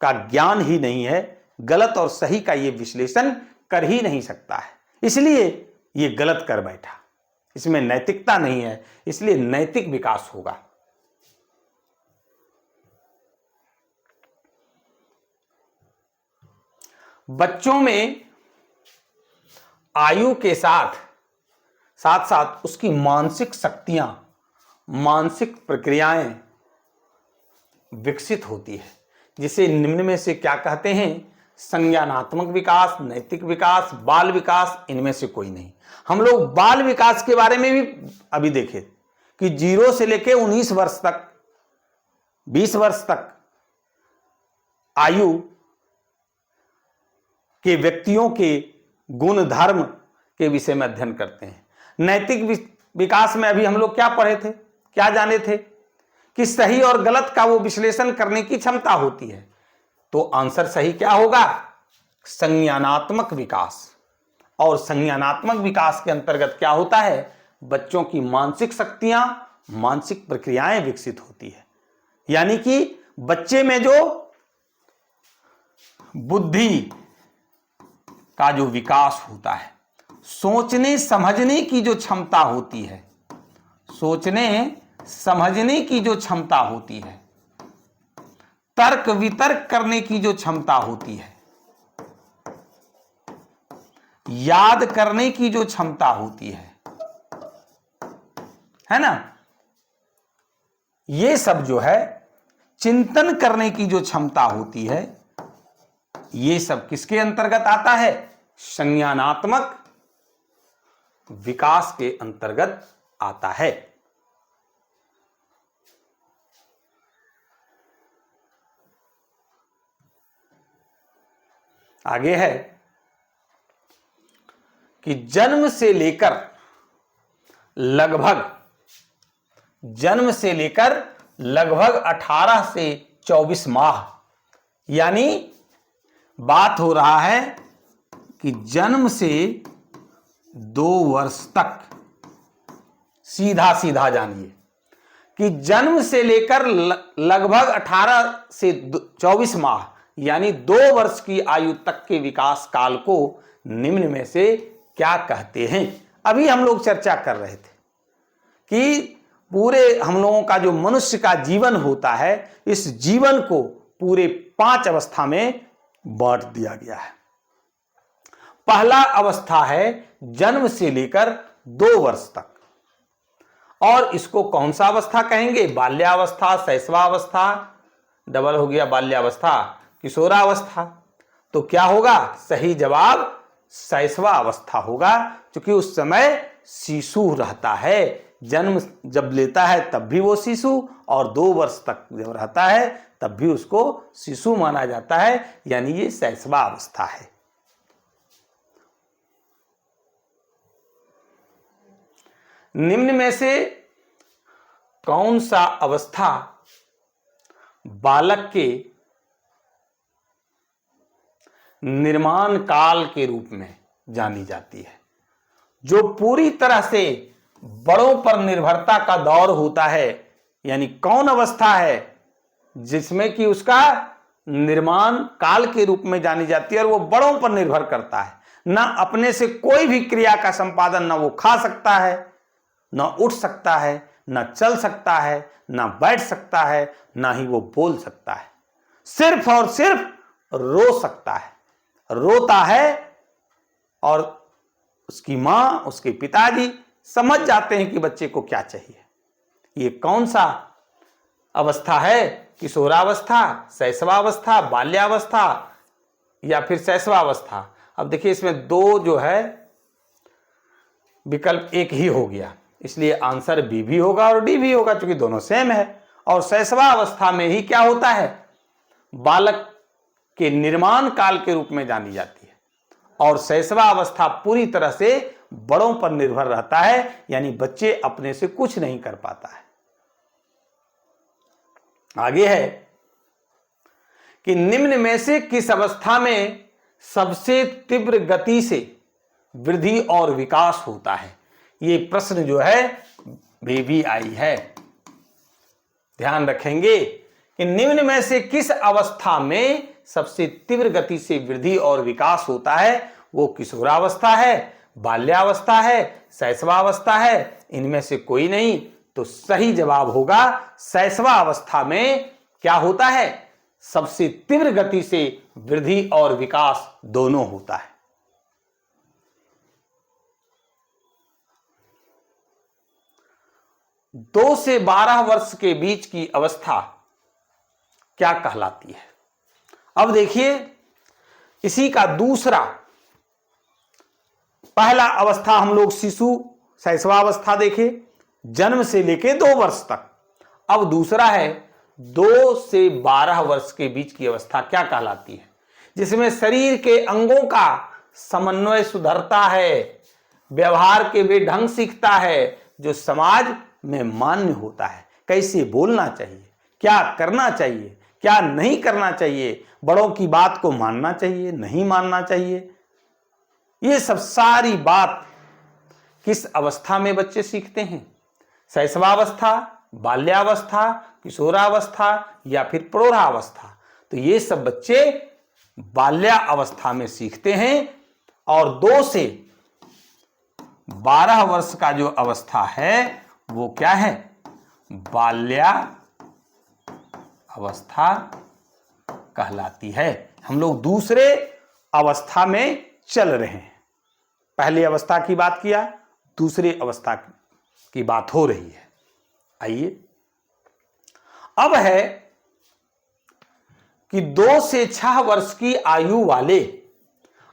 का ज्ञान ही नहीं है, गलत और सही का ये विश्लेषण कर ही नहीं सकता है, इसलिए ये गलत कर बैठा, इसमें नैतिकता नहीं है, इसलिए नैतिक विकास होगा। बच्चों में आयु के साथ साथ साथ उसकी मानसिक शक्तियां, मानसिक प्रक्रियाएं विकसित होती है, जिसे निम्न में से क्या कहते हैं? संज्ञानात्मक विकास, नैतिक विकास, बाल विकास, इनमें से कोई नहीं। हम लोग बाल विकास के बारे में भी अभी देखे कि 0 से लेकर 19 वर्ष तक, 20 वर्ष तक आयु के व्यक्तियों के गुण धर्म के विषय में अध्ययन करते हैं। नैतिक विकास में अभी हम लोग क्या पढ़े थे, क्या जाने थे? कि सही और गलत का वो विश्लेषण करने की क्षमता होती है। तो आंसर सही क्या होगा? संज्ञानात्मक विकास। और संज्ञानात्मक विकास के अंतर्गत क्या होता है? बच्चों की मानसिक शक्तियां, मानसिक प्रक्रियाएं विकसित होती है, यानी कि बच्चे में जो बुद्धि का जो विकास होता है, सोचने समझने की जो क्षमता होती है, सोचने समझने की जो क्षमता होती है, तर्क वितर्क करने की जो क्षमता होती याद करने की जो क्षमता होती है ना, ये सब जो है, चिंतन करने की जो क्षमता होती है, ये सब किसके अंतर्गत आता है? संज्ञानात्मक विकास के अंतर्गत आता है। आगे है कि जन्म से लेकर लगभग 18 से 24 माह, यानी बात हो रहा है कि जन्म से 2 वर्ष तक, सीधा जानिए कि जन्म से लेकर लगभग 18 से 24 माह यानी 2 वर्ष की आयु तक के विकास काल को निम्न में से क्या कहते हैं? अभी हम लोग चर्चा कर रहे थे कि पूरे हम लोगों का जो मनुष्य का जीवन होता है, इस जीवन को पूरे 5 अवस्था में बांट दिया गया है। पहला अवस्था है जन्म से लेकर 2 वर्ष तक, और इसको कौन सा अवस्था कहेंगे? बाल्यावस्था, शैशवावस्था, डबल हो गया बाल्यावस्था, किशोरावस्था। तो क्या होगा? सही जवाब शैशवा अवस्था होगा, क्योंकि उस समय शिशु रहता है। जन्म जब लेता है तब भी वो शिशु, और 2 वर्ष तक जब रहता है तब भी उसको शिशु माना जाता है, यानी ये शैशवा अवस्था है। निम्न में से कौन सा अवस्था बालक के निर्माण काल के रूप में जानी जाती है? जो पूरी तरह से बड़ों पर निर्भरता का दौर होता है, यानी कौन अवस्था है जिसमें कि उसका निर्माण काल के रूप में जानी जाती है और वो बड़ों पर निर्भर करता है। ना अपने से कोई भी क्रिया का संपादन, ना वो खा सकता है, ना उठ सकता है, ना चल सकता है, ना बैठ सकता है, ना ही वो बोल सकता है। सिर्फ और सिर्फ रो सकता है, रोता है, और उसकी मां, उसके पिताजी समझ जाते हैं कि बच्चे को क्या चाहिए। ये कौन सा अवस्था है? किशोरावस्था, शैशवावस्था, बाल्यावस्था या फिर शैशवावस्था? अब देखिए, इसमें 2 जो है विकल्प एक ही हो गया, इसलिए आंसर बी भी होगा और डी भी होगा, क्योंकि दोनों सेम है। और शैशवावस्था में ही क्या होता है? बालक के निर्माण काल के रूप में जानी जाती है, और शैशवावस्था पूरी तरह से बड़ों पर निर्भर रहता है, यानी बच्चे अपने से कुछ नहीं कर पाता है। आगे है कि निम्न में से किस अवस्था में सबसे तीव्र गति से वृद्धि और विकास होता है? ये प्रश्न जो है भी आई है। ध्यान रखेंगे कि निम्न में से किस अवस्था में सबसे तीव्र गति से वृद्धि और विकास होता है? वो किशोरावस्था है, बाल्यावस्था है, शैशवावस्था है, इनमें से कोई नहीं। तो सही जवाब होगा शैशवावस्था में क्या होता है? सबसे तीव्र गति से वृद्धि और विकास दोनों होता है। दो से 12 वर्ष के बीच की अवस्था क्या कहलाती है? अब देखिए, इसी का दूसरा, पहला अवस्था हम लोग शिशु शैशवावस्था देखे, जन्म से लेके 2 वर्ष तक। अब दूसरा है 2 से 12 वर्ष के बीच की अवस्था क्या कहलाती है? जिसमें शरीर के अंगों का समन्वय सुधरता है, व्यवहार के वे ढंग सीखता है जो समाज में मान्य होता है। कैसे बोलना चाहिए, क्या करना चाहिए, क्या नहीं करना चाहिए, बड़ों की बात को मानना चाहिए, नहीं मानना चाहिए, ये सब सारी बात किस अवस्था में बच्चे सीखते हैं? शैशवावस्था, बाल्यावस्था, किशोरावस्था या फिर प्रौढ़ावस्था? तो ये सब बच्चे बाल्यावस्था में सीखते हैं। और 2 से 12 वर्ष का जो अवस्था है वो क्या है? बाल्यावस्था कहलाती है। हम लोग दूसरे अवस्था में चल रहे हैं। पहली अवस्था की बात किया, दूसरी अवस्था की बात हो रही है। आइए, अब है कि 2 से 6 वर्ष की आयु वाले,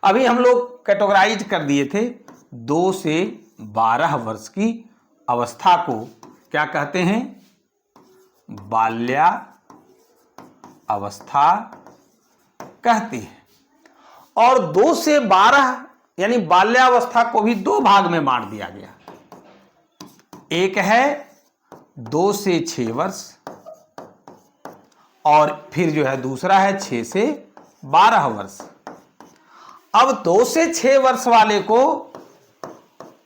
अभी हम लोग कैटेगराइज कर दिए थे, 2 से 12 वर्ष की अवस्था को क्या कहते हैं? बाल्यावस्था कहते हैं। और 2 से 12 यानी बाल्यावस्था को भी 2 भाग में बांट दिया गया। एक है 2 से 6 वर्ष, और फिर जो है दूसरा है 6 से 12 वर्ष। अब 2 से 6 वर्ष वाले को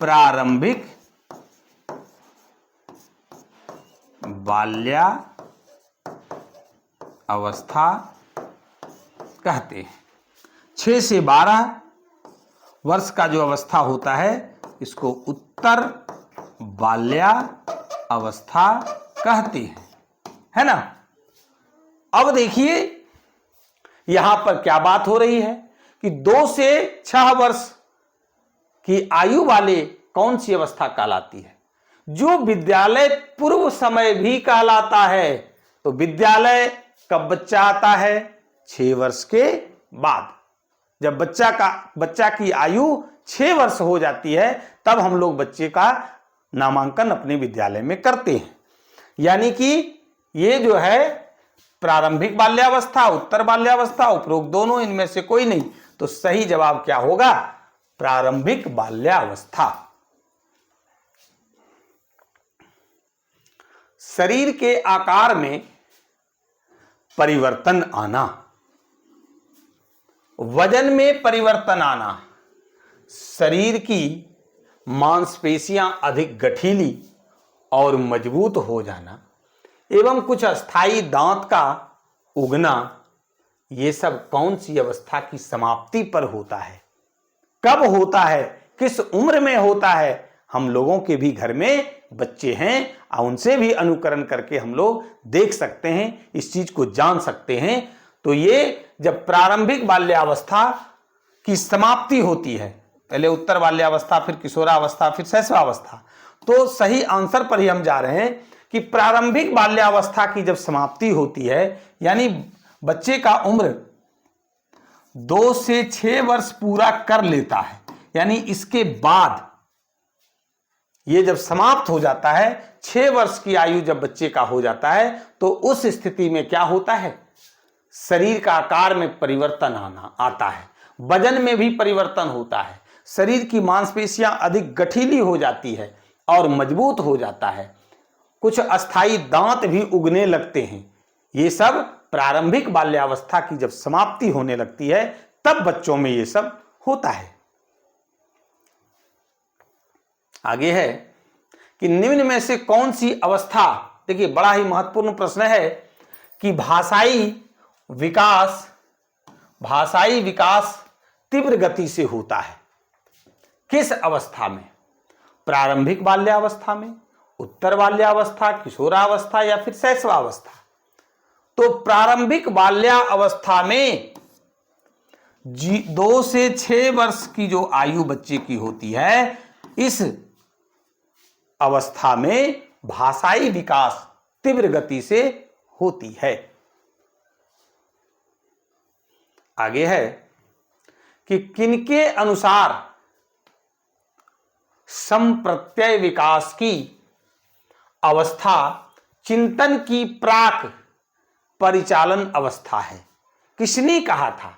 प्रारंभिक बाल्यावस्था कहते हैं। 6 से 12 वर्ष का जो अवस्था होता है इसको उत्तर बाल्यावस्था कहते हैं, है ना। अब देखिए यहां पर क्या बात हो रही है कि 2 से 6 वर्ष की आयु वाले कौन सी अवस्था कहलाती है? जो विद्यालय पूर्व समय भी कहलाता है। तो विद्यालय कब बच्चा आता है? 6 वर्ष के बाद। जब बच्चा की आयु 6 वर्ष हो जाती है तब हम लोग बच्चे का नामांकन अपने विद्यालय में करते हैं। यानी कि ये जो है प्रारंभिक बाल्यावस्था, उत्तर बाल्यावस्था, उपरोक्त दोनों, इनमें से कोई नहीं। तो सही जवाब क्या होगा? प्रारंभिक बाल्यावस्था। शरीर के आकार में परिवर्तन आना, वजन में परिवर्तन आना, शरीर की मांसपेशियां अधिक गठीली और मजबूत हो जाना एवं कुछ अस्थायी दांत का उगना, ये सब कौन सी अवस्था की समाप्ति पर होता है? कब होता है? किस उम्र में होता है? हम लोगों के भी घर में बच्चे हैं और उनसे भी अनुकरण करके हम लोग देख सकते हैं, इस चीज को जान सकते हैं। तो ये जब प्रारंभिक बाल्यावस्था की समाप्ति होती है, पहले उत्तर बाल्यावस्था, फिर किशोरावस्था, फिर शैशवावस्था, तो सही आंसर पर ही हम जा रहे हैं कि प्रारंभिक बाल्यावस्था की जब समाप्ति होती है, यानी बच्चे का उम्र 2 से 6 वर्ष पूरा कर लेता है, यानी इसके बाद ये जब समाप्त हो जाता है, 6 वर्ष की आयु जब बच्चे का हो जाता है, तो उस स्थिति में क्या होता है? शरीर का आकार में परिवर्तन आता है, वजन में भी परिवर्तन होता है, शरीर की मांसपेशियां अधिक गठीली हो जाती है और मजबूत हो जाता है, कुछ अस्थायी दांत भी उगने लगते हैं। ये सब प्रारंभिक बाल्यावस्था की जब समाप्ति होने लगती है तब बच्चों में ये सब होता है। आगे है कि निम्न में से कौन सी अवस्था, देखिए बड़ा ही महत्वपूर्ण प्रश्न है कि भाषाई विकास तीव्र गति से होता है। किस अवस्था में? प्रारंभिक बाल्यावस्था में, उत्तर बाल्यावस्था, किशोरावस्था या फिर शैशवावस्था? तो प्रारंभिक बाल्यावस्था में 2 से 6 वर्ष की जो आयु बच्चे की होती है, इस अवस्था में भाषाई विकास तीव्र गति से होती है। आगे है कि किनके अनुसार संप्रत्यय विकास की अवस्था चिंतन की प्राक परिचालन अवस्था है? किसने कहा था?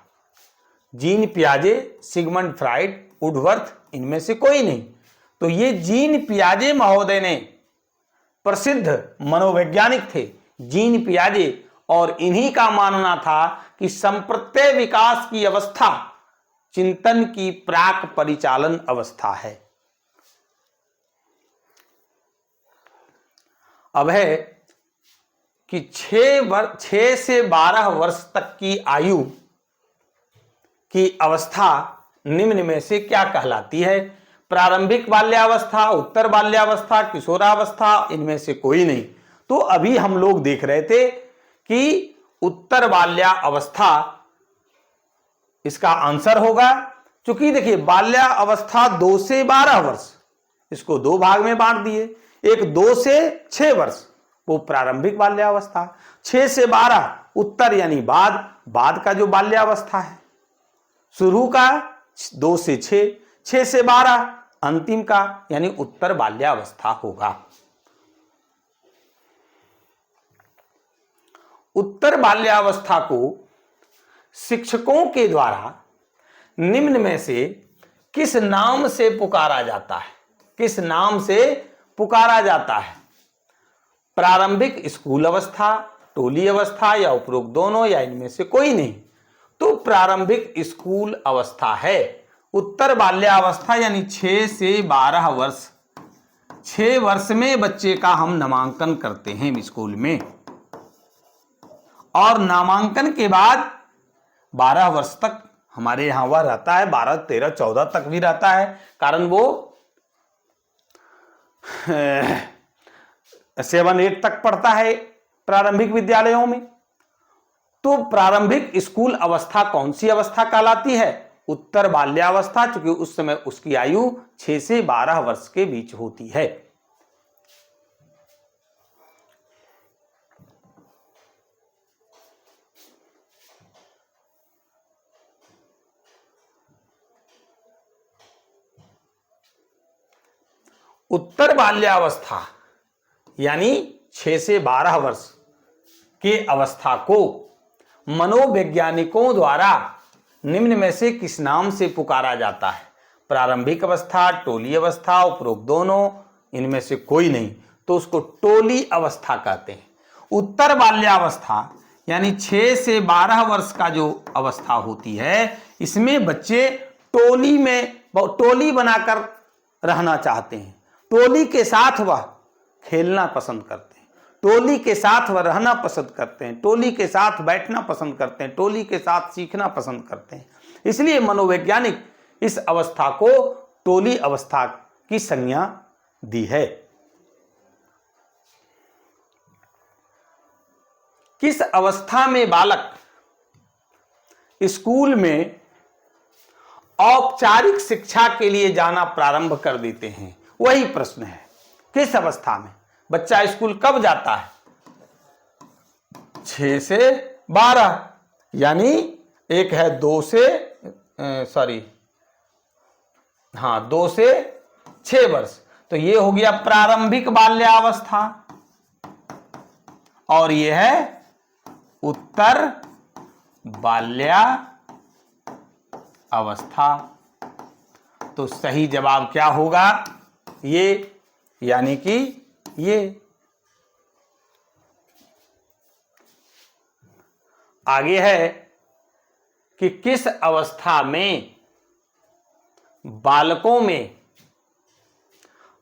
जीन पियाजे, सिगमंड फ्राइड, वुडवर्थ, इनमें से कोई नहीं। तो ये जीन पियाजे महोदय ने, प्रसिद्ध मनोवैज्ञानिक थे जीन पियाजे, और इन्हीं का मानना था कि संप्रत्यय विकास की अवस्था चिंतन की प्राक परिचालन अवस्था है। अब है कि 6 से 12 वर्ष तक की आयु की अवस्था निम्न में से क्या कहलाती है? प्रारंभिक बाल्यावस्था, उत्तर बाल्यावस्था, किशोरावस्था, इनमें से कोई नहीं। तो अभी हम लोग देख रहे थे कि उत्तर बाल्यावस्था इसका आंसर होगा, क्योंकि देखिए बाल्यावस्था 2 से 12 वर्ष, इसको 2 भाग में बांट दिए। एक 2 से 6 वर्ष वो प्रारंभिक बाल्यावस्था, 6 से 12 उत्तर यानी बाद का जो बाल्यावस्था है। शुरू का 2 से 6, 6 से 12 अंतिम का यानी उत्तर बाल्यावस्था होगा। उत्तर बाल्यावस्था को शिक्षकों के द्वारा निम्न में से किस नाम से पुकारा जाता है? किस नाम से पुकारा जाता है? प्रारंभिक स्कूल अवस्था, टोली अवस्था या उपरोक्त दोनों या इनमें से कोई नहीं? तो प्रारंभिक स्कूल अवस्था है। उत्तर बाल्यावस्था यानी 6 से 12 वर्ष, 6 वर्ष में बच्चे का हम नामांकन करते हैं स्कूल में, और नामांकन के बाद 12 वर्ष तक हमारे यहां वह रहता है, 12, 13, 14 तक भी रहता है, कारण वो 7, 8 तक पढ़ता है प्रारंभिक विद्यालयों में। तो प्रारंभिक स्कूल अवस्था कौन सी अवस्था कहलाती है? उत्तर बाल्यावस्था, क्योंकि उस समय उसकी आयु 6 से 12 वर्ष के बीच होती है। उत्तर बाल्यावस्था यानी 6 से 12 वर्ष के अवस्था को मनोवैज्ञानिकों द्वारा निम्न में से किस नाम से पुकारा जाता है? प्रारंभिक अवस्था, टोली अवस्था, उपरोक्त दोनों, इनमें से कोई नहीं, तो उसको टोली अवस्था कहते हैं। उत्तर बाल्यावस्था यानी 6 से 12 वर्ष का जो अवस्था होती है, इसमें बच्चे टोली बनाकर रहना चाहते हैं, टोली के साथ वह खेलना पसंद करते हैं, टोली के साथ वह रहना पसंद करते हैं, टोली के साथ बैठना पसंद करते हैं, टोली के साथ सीखना पसंद करते हैं। इसलिए मनोवैज्ञानिक इस अवस्था को टोली अवस्था की संज्ञा दी है। किस अवस्था में बालक स्कूल में औपचारिक शिक्षा के लिए जाना प्रारंभ कर देते हैं? वही प्रश्न है, किस अवस्था में बच्चा स्कूल कब जाता है? 6 से 12 यानी एक है 2 से 6 वर्ष, तो ये हो गया प्रारंभिक बाल्यावस्था, और ये है उत्तर बाल्यावस्था। तो सही जवाब क्या होगा? ये, यानी कि ये। आगे है कि किस अवस्था में बालकों में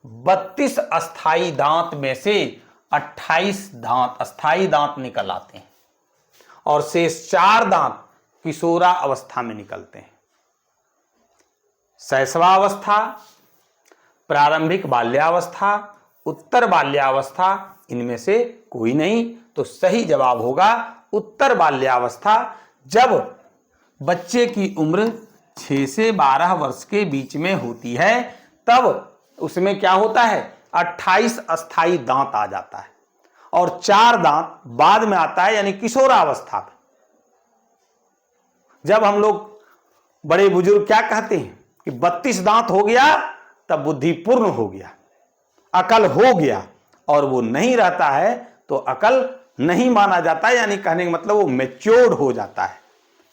32 अस्थाई दांत में से 28 दांत अस्थाई दांत निकल आते हैं और शेष 4 दांत किशोरा अवस्था में निकलते हैं? शैशवावस्था, प्रारंभिक बाल्यावस्था, उत्तर बाल्यावस्था, इनमें से कोई नहीं, तो सही जवाब होगा उत्तर बाल्यावस्था। जब बच्चे की उम्र 6 से 12 वर्ष के बीच में होती है, तब उसमें क्या होता है? 28 अस्थाई दांत आ जाता है और 4 दांत बाद में आता है, यानी किशोरावस्था में। जब हम लोग बड़े बुजुर्ग क्या कहते हैं कि 32 दांत हो गया, तब बुद्धि पूर्ण हो गया, अकल हो गया, और वो नहीं रहता है तो अकल नहीं माना जाता, यानी कहने का मतलब वो मैच्योर्ड हो जाता है,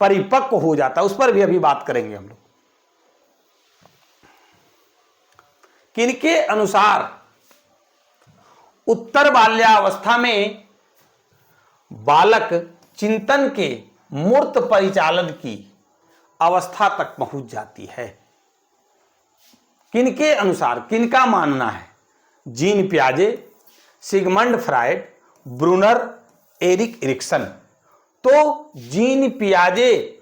परिपक्व हो जाता है। उस पर भी अभी बात करेंगे हम लोग। किनके अनुसार उत्तर बाल्यावस्था में बालक चिंतन के मूर्त परिचालन की अवस्था तक पहुंच जाती है? किनके अनुसार, किनका मानना है? जीन पियाजे, Sigmund Freud, Bruner, Erik Erikson. तो जीन पियाजे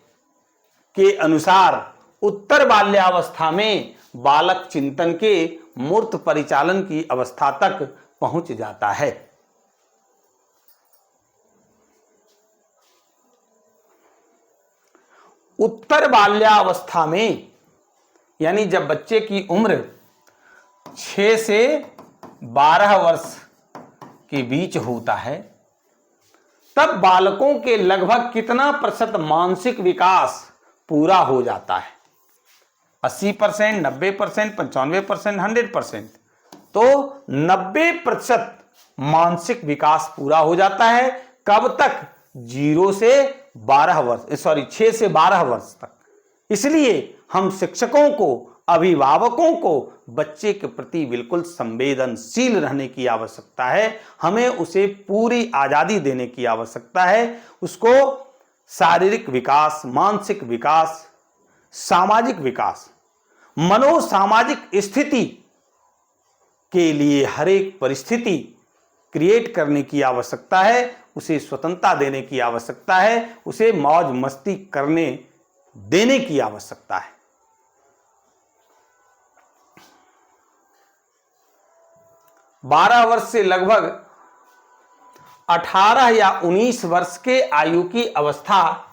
के अनुसार उत्तर बाल्यावस्था में बालक चिंतन के मूर्त परिचालन की अवस्था तक पहुंच जाता है। उत्तर बाल्यावस्था में यानी जब बच्चे की उम्र 6 से 12 वर्ष के बीच होता है, तब बालकों के लगभग कितना प्रतिशत मानसिक विकास पूरा हो जाता है? 80%, 90%, 95%, 100%? तो 90% मानसिक विकास पूरा हो जाता है। कब तक? 0 से 12 वर्ष, 6 से 12 वर्ष तक। इसलिए हम शिक्षकों को, अभिभावकों को बच्चे के प्रति बिल्कुल संवेदनशील रहने की आवश्यकता है। हमें उसे पूरी आजादी देने की आवश्यकता है। उसको शारीरिक विकास, मानसिक विकास, सामाजिक विकास, मनोसामाजिक स्थिति के लिए हर एक परिस्थिति क्रिएट करने की आवश्यकता है। उसे स्वतंत्रता देने की आवश्यकता है। उसे मौज मस्ती करने देने की आवश्यकता है। बारह वर्ष से लगभग 18 या 19 वर्ष के आयु की अवस्था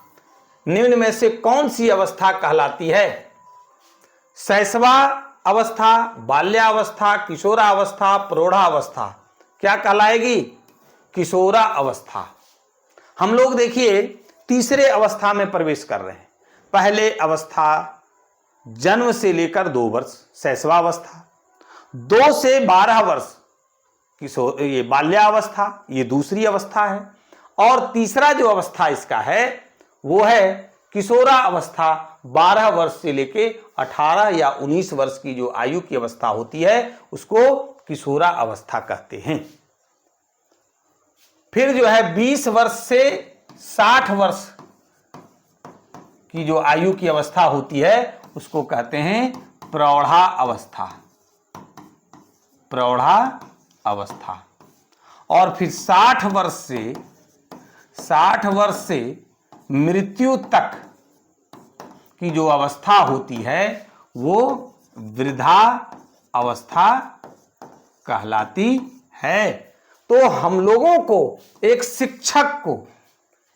निम्न में से कौन सी अवस्था कहलाती है? शैशवा अवस्था, बाल्यावस्था, किशोरावस्था, प्रौढ़ावस्था? क्या कहलाएगी? किशोरा अवस्था। हम लोग देखिए तीसरे अवस्था में प्रवेश कर रहे हैं। पहले अवस्था जन्म से लेकर 2 वर्ष शैशवावस्था, 2 से 12 वर्ष किशोर, ये बाल्यावस्था, ये दूसरी अवस्था है। और तीसरा जो अवस्था इसका है वो है किशोरा अवस्था। 12 वर्ष से लेके 18 या 19 वर्ष की जो आयु की अवस्था होती है उसको किशोरा अवस्था कहते हैं। फिर जो है 20 वर्ष से 60 वर्ष की जो आयु की अवस्था होती है उसको कहते हैं प्रौढ़ा अवस्था, प्रौढ़ा अवस्था। और फिर 60 वर्ष से मृत्यु तक की जो अवस्था होती है वो वृद्धा अवस्था कहलाती है। तो हम लोगों को, एक शिक्षक को,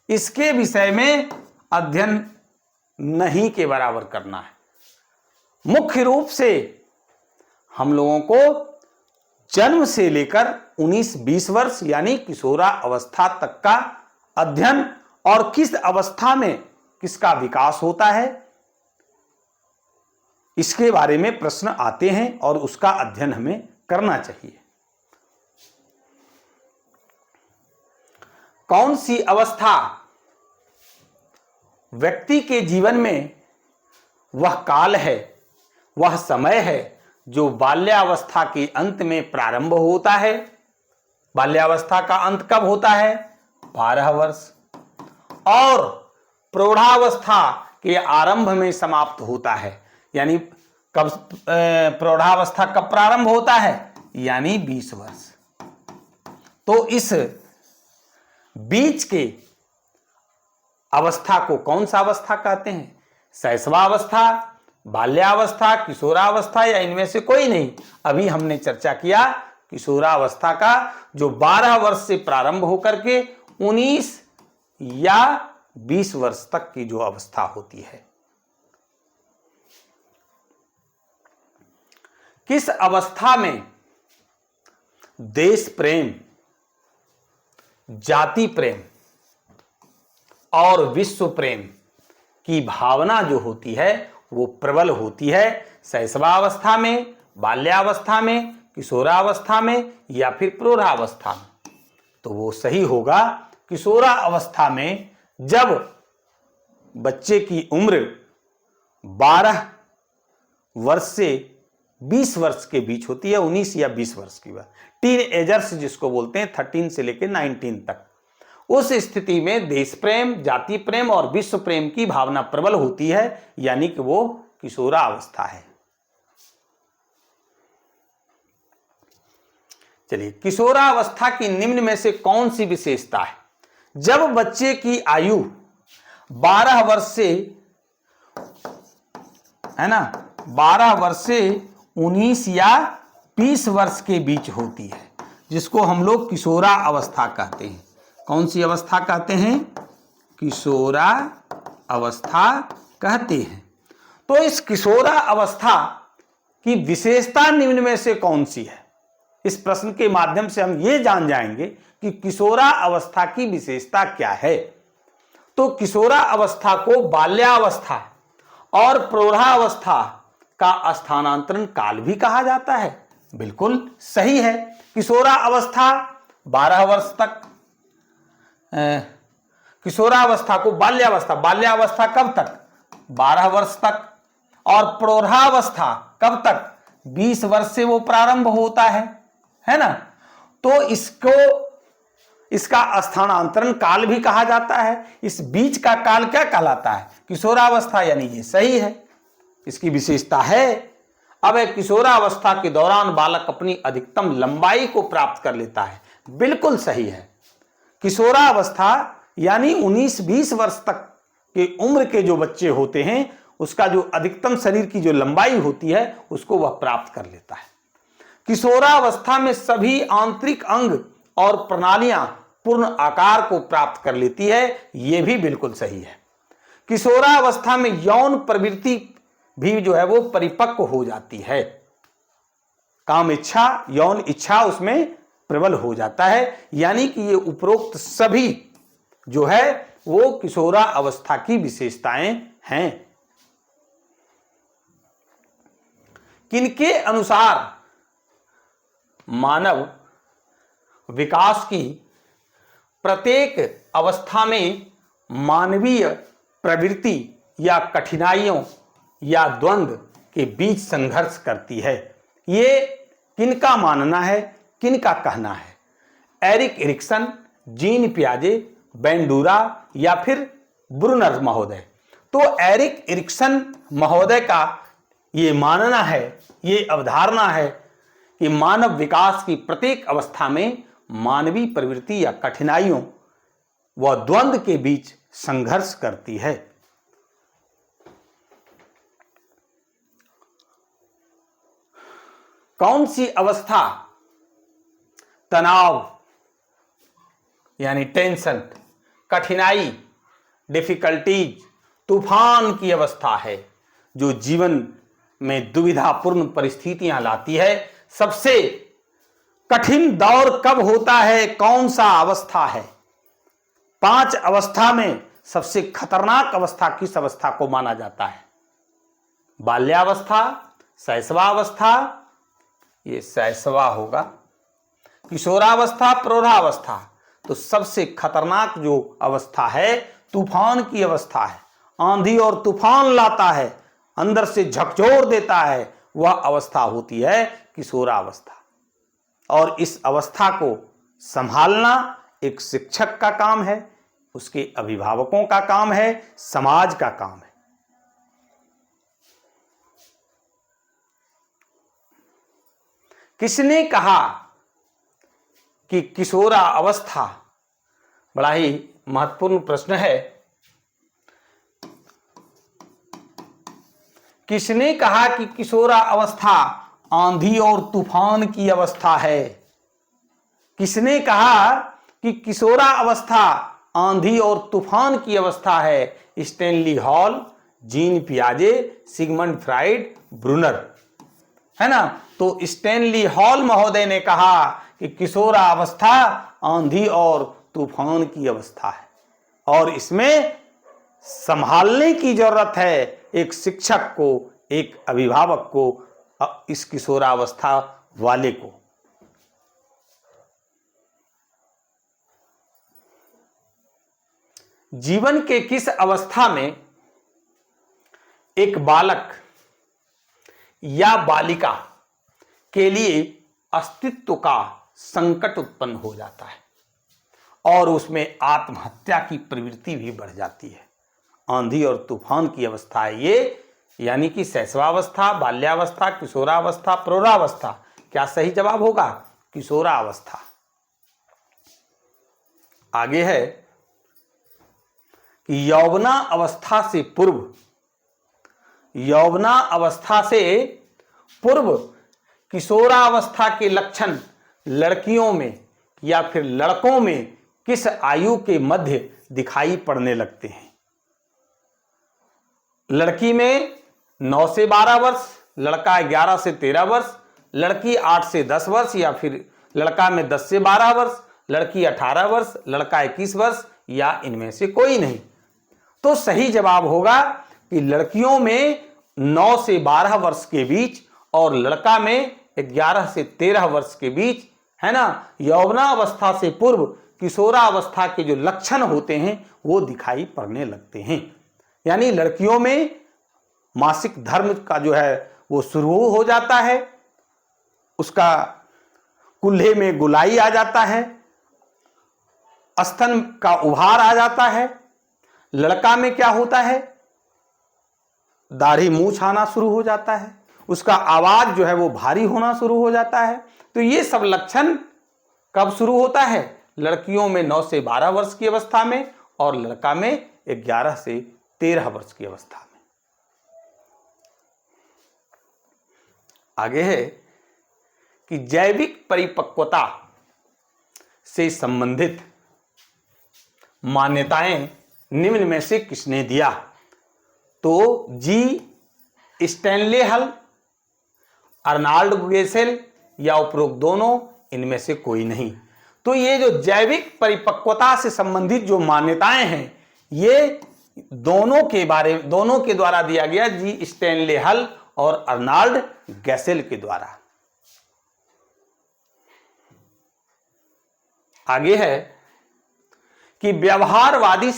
इसके विषय में अध्ययन नहीं के बराबर करना है। मुख्य रूप से हम लोगों को जन्म से लेकर 19-20 वर्ष यानी किशोरा अवस्था तक का अध्ययन और किस अवस्था में किसका विकास होता है इसके बारे में प्रश्न आते हैं और उसका अध्ययन हमें करना चाहिए। कौन सी अवस्था व्यक्ति के जीवन में वह काल है, वह समय है जो बाल्यावस्था के अंत में प्रारंभ होता है। बाल्यावस्था का अंत कब होता है? 12 वर्ष। और प्रौढ़ावस्था के आरंभ में समाप्त होता है। यानी कब प्रौढ़ावस्था कब प्रारंभ होता है? यानी 20 वर्ष। तो इस बीच के अवस्था को कौन सा अवस्था कहते हैं? शैशवावस्था, बाल्यावस्था, किशोरावस्था या इनमें से कोई नहीं। अभी हमने चर्चा किया किशोरावस्था का, जो 12 वर्ष से प्रारंभ होकर के 19 या 20 वर्ष तक की जो अवस्था होती है। किस अवस्था में देश प्रेम, जाति प्रेम और विश्व प्रेम की भावना जो होती है वो प्रबल होती है? शैशवावस्था में, बाल्यावस्था में, किशोरावस्था में या फिर प्रौढ़ावस्था में? तो वो सही होगा किशोरा अवस्था में, जब बच्चे की उम्र 12 वर्ष से 20 वर्ष के बीच होती है, 19 या 20 वर्ष की बात, टीन एजर्स जिसको बोलते हैं, 13 से लेकर 19 तक। उस स्थिति में देश प्रेम, जाति प्रेम और विश्व प्रेम की भावना प्रबल होती है, यानी कि वो किशोरा अवस्था है। चलिए, किशोरा अवस्था की निम्न में से कौन सी विशेषता है? जब बच्चे की आयु 12 वर्ष से, है ना, 12 वर्ष से 19 या 20 वर्ष के बीच होती है, जिसको हम लोग किशोरा अवस्था कहते हैं। कौन सी अवस्था कहते हैं? किशोरा अवस्था कहते हैं। तो इस किशोरा अवस्था की विशेषता निम्न में से कौन सी है? इस प्रश्न के माध्यम से हम ये जान जाएंगे कि किशोरा अवस्था की विशेषता क्या है। तो किशोरा अवस्था को बाल्यावस्था और प्रौढ़ावस्था का स्थानांतरण काल भी कहा जाता है। बिल्कुल सही है। किशोरा अवस्था 12 वर्ष तक, किशोरावस्था को बाल्यावस्था, बाल्यावस्था कब तक? 12 वर्ष तक। और प्रौढ़ावस्था कब तक? 20 वर्ष से वो प्रारंभ होता है ना। तो इसका स्थानांतरण काल भी कहा जाता है। इस बीच का काल क्या कहलाता है? किशोरावस्था। यानी ये सही है, इसकी विशेषता है। अब एक किशोरावस्था के दौरान बालक अपनी अधिकतम लंबाई को प्राप्त कर लेता है। बिल्कुल सही है। किशोरावस्था यानी 19-20 वर्ष तक के उम्र के जो बच्चे होते हैं, उसका जो अधिकतम शरीर की जो लंबाई होती है उसको वह प्राप्त कर लेता है। किशोरावस्था में सभी आंतरिक अंग और प्रणालियां पूर्ण आकार को प्राप्त कर लेती है। यह भी बिल्कुल सही है। किशोरावस्था में यौन प्रवृत्ति भी जो है वो परिपक्व हो जाती है। काम इच्छा, यौन इच्छा उसमें प्रबल हो जाता है। यानी कि ये उपरोक्त सभी जो है वो किशोरा अवस्था की विशेषताएं हैं। किनके अनुसार मानव विकास की प्रत्येक अवस्था में मानवीय प्रवृत्ति या कठिनाइयों या द्वंद्व के बीच संघर्ष करती है। ये किनका मानना है, किनका कहना है? एरिक एरिक्सन, जीन पियाजे, बेंडूरा या फिर ब्रूनर महोदय? तो एरिक एरिक्सन महोदय का ये मानना है, ये अवधारणा है कि मानव विकास की प्रत्येक अवस्था में मानवीय प्रवृत्ति या कठिनाइयों व द्वंद्व के बीच संघर्ष करती है। कौन सी अवस्था तनाव यानी टेंशन, कठिनाई, डिफिकल्टीज, तूफान की अवस्था है जो जीवन में दुविधापूर्ण परिस्थितियां लाती है? सबसे कठिन दौर कब होता है, कौन सा अवस्था है? 5 अवस्था में सबसे खतरनाक अवस्था किस अवस्था को माना जाता है? बाल्यावस्था, शैशवावस्था, ये शैशवा होगा, किशोरावस्था, प्रौढ़ावस्था। तो सबसे खतरनाक जो अवस्था है तूफान की अवस्था है, आंधी और तूफान लाता है, अंदर से झकझोर देता है, वह अवस्था होती है किशोरावस्था। और इस अवस्था को संभालना एक शिक्षक का काम है, उसके अभिभावकों का काम है, समाज का काम है। किसने कहा कि किशोरा अवस्था, बड़ा ही महत्वपूर्ण प्रश्न है, किसने कहा कि किशोरा अवस्था आंधी और तूफान की अवस्था है? किसने कहा कि किशोरा अवस्था आंधी और तूफान की अवस्था है? स्टैनली हॉल, जीन पियाजे, सिगमंड फ्राइड, ब्रूनर, है ना? तो स्टैनली हॉल महोदय ने कहा कि किशोरा अवस्था आंधी और तूफान की अवस्था है और इसमें संभालने की जरूरत है एक शिक्षक को, एक अभिभावक को, इस किशोरावस्था वाले को। जीवन के किस अवस्था में एक बालक या बालिका के लिए अस्तित्व का संकट उत्पन्न हो जाता है और उसमें आत्महत्या की प्रवृत्ति भी बढ़ जाती है? आंधी और तूफान की अवस्था है ये, यानी कि शैशवावस्था, बाल्यावस्था, किशोरावस्था, प्रौढ़ावस्था। क्या सही जवाब होगा? किशोरावस्था। आगे है कि यौवना अवस्था से पूर्व, यौवना अवस्था से पूर्व किशोरावस्था के लक्षण लड़कियों में या फिर लड़कों में किस आयु के मध्य दिखाई पड़ने लगते हैं? लड़की में 9 से 12 वर्ष, लड़का 11 से 13 वर्ष, लड़की 8 से 10 वर्ष या फिर लड़का में 10 से 12 वर्ष, लड़की 18 वर्ष, लड़का 21 वर्ष या इनमें से कोई नहीं? तो सही जवाब होगा कि लड़कियों में 9 से 12 वर्ष के बीच और लड़का में 11 से 13 वर्ष के बीच, है ना? यौवनावस्था से पूर्व किशोरावस्था के जो लक्षण होते हैं वो दिखाई पड़ने लगते हैं। यानी लड़कियों में मासिक धर्म का जो है वो शुरू हो जाता है, उसका कुल्हे में गुलाई आ जाता है, स्तन का उभार आ जाता है। लड़का में क्या होता है? दाढ़ी मूछ आना शुरू हो जाता है, उसका आवाज जो है वो भारी होना शुरू हो जाता है। तो ये सब लक्षण कब शुरू होता है? लड़कियों में 9 से 12 वर्ष की अवस्था में और लड़का में 11 से 13 वर्ष की अवस्था में। आगे है कि जैविक परिपक्वता से संबंधित मान्यताएं निम्न में से किसने दिया? तो जी स्टैनले हल, अर्नाल्ड गेसेल या उपरोक्त दोनों, इनमें से कोई नहीं। तो ये जो जैविक परिपक्वता से संबंधित जो मान्यताएं हैं ये दोनों के द्वारा दिया गया, जी स्टैनले हल और अर्नाल्ड गेसेल के द्वारा। आगे है कि व्यवहारवादी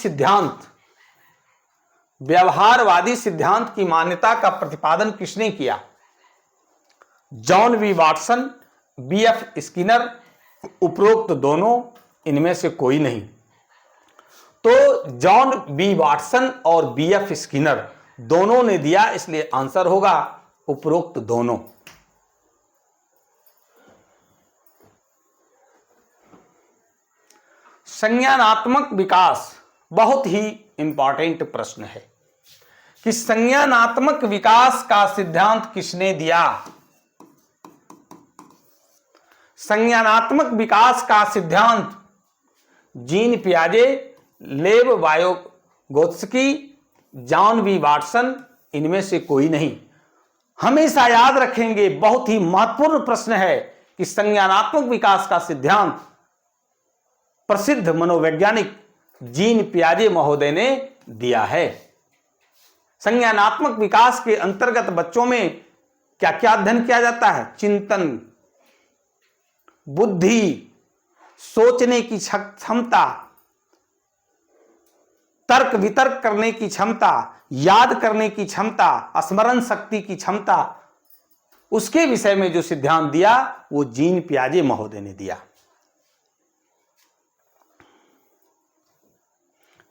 सिद्धांत की मान्यता का प्रतिपादन किसने किया? John V Watson, BF Skinner, उपरोक्त दोनों, इनमें से कोई नहीं। तो जॉन बी वाटसन और बीएफ स्किनर दोनों ने दिया, इसलिए आंसर होगा उपरोक्त दोनों। संज्ञानात्मक विकास बहुत ही इंपॉर्टेंट प्रश्न है कि संज्ञानात्मक विकास का सिद्धांत किसने दिया? संज्ञानात्मक विकास का सिद्धांत जीन पियाजे, लेव वाइगोत्स्की, जॉन वी वाटसन, इनमें से कोई नहीं। हमेशा याद रखेंगे, बहुत ही महत्वपूर्ण प्रश्न है कि संज्ञानात्मक विकास का सिद्धांत प्रसिद्ध मनोवैज्ञानिक जीन पियाजे महोदय ने दिया है। संज्ञानात्मक विकास के अंतर्गत बच्चों में क्या क्या अध्ययन किया जाता है? चिंतन, बुद्धि, सोचने की क्षमता, तर्क वितर्क करने की क्षमता, याद करने की क्षमता, स्मरण शक्ति की क्षमता, उसके विषय में जो सिद्धांत दिया वो जीन पियाजे महोदय ने दिया।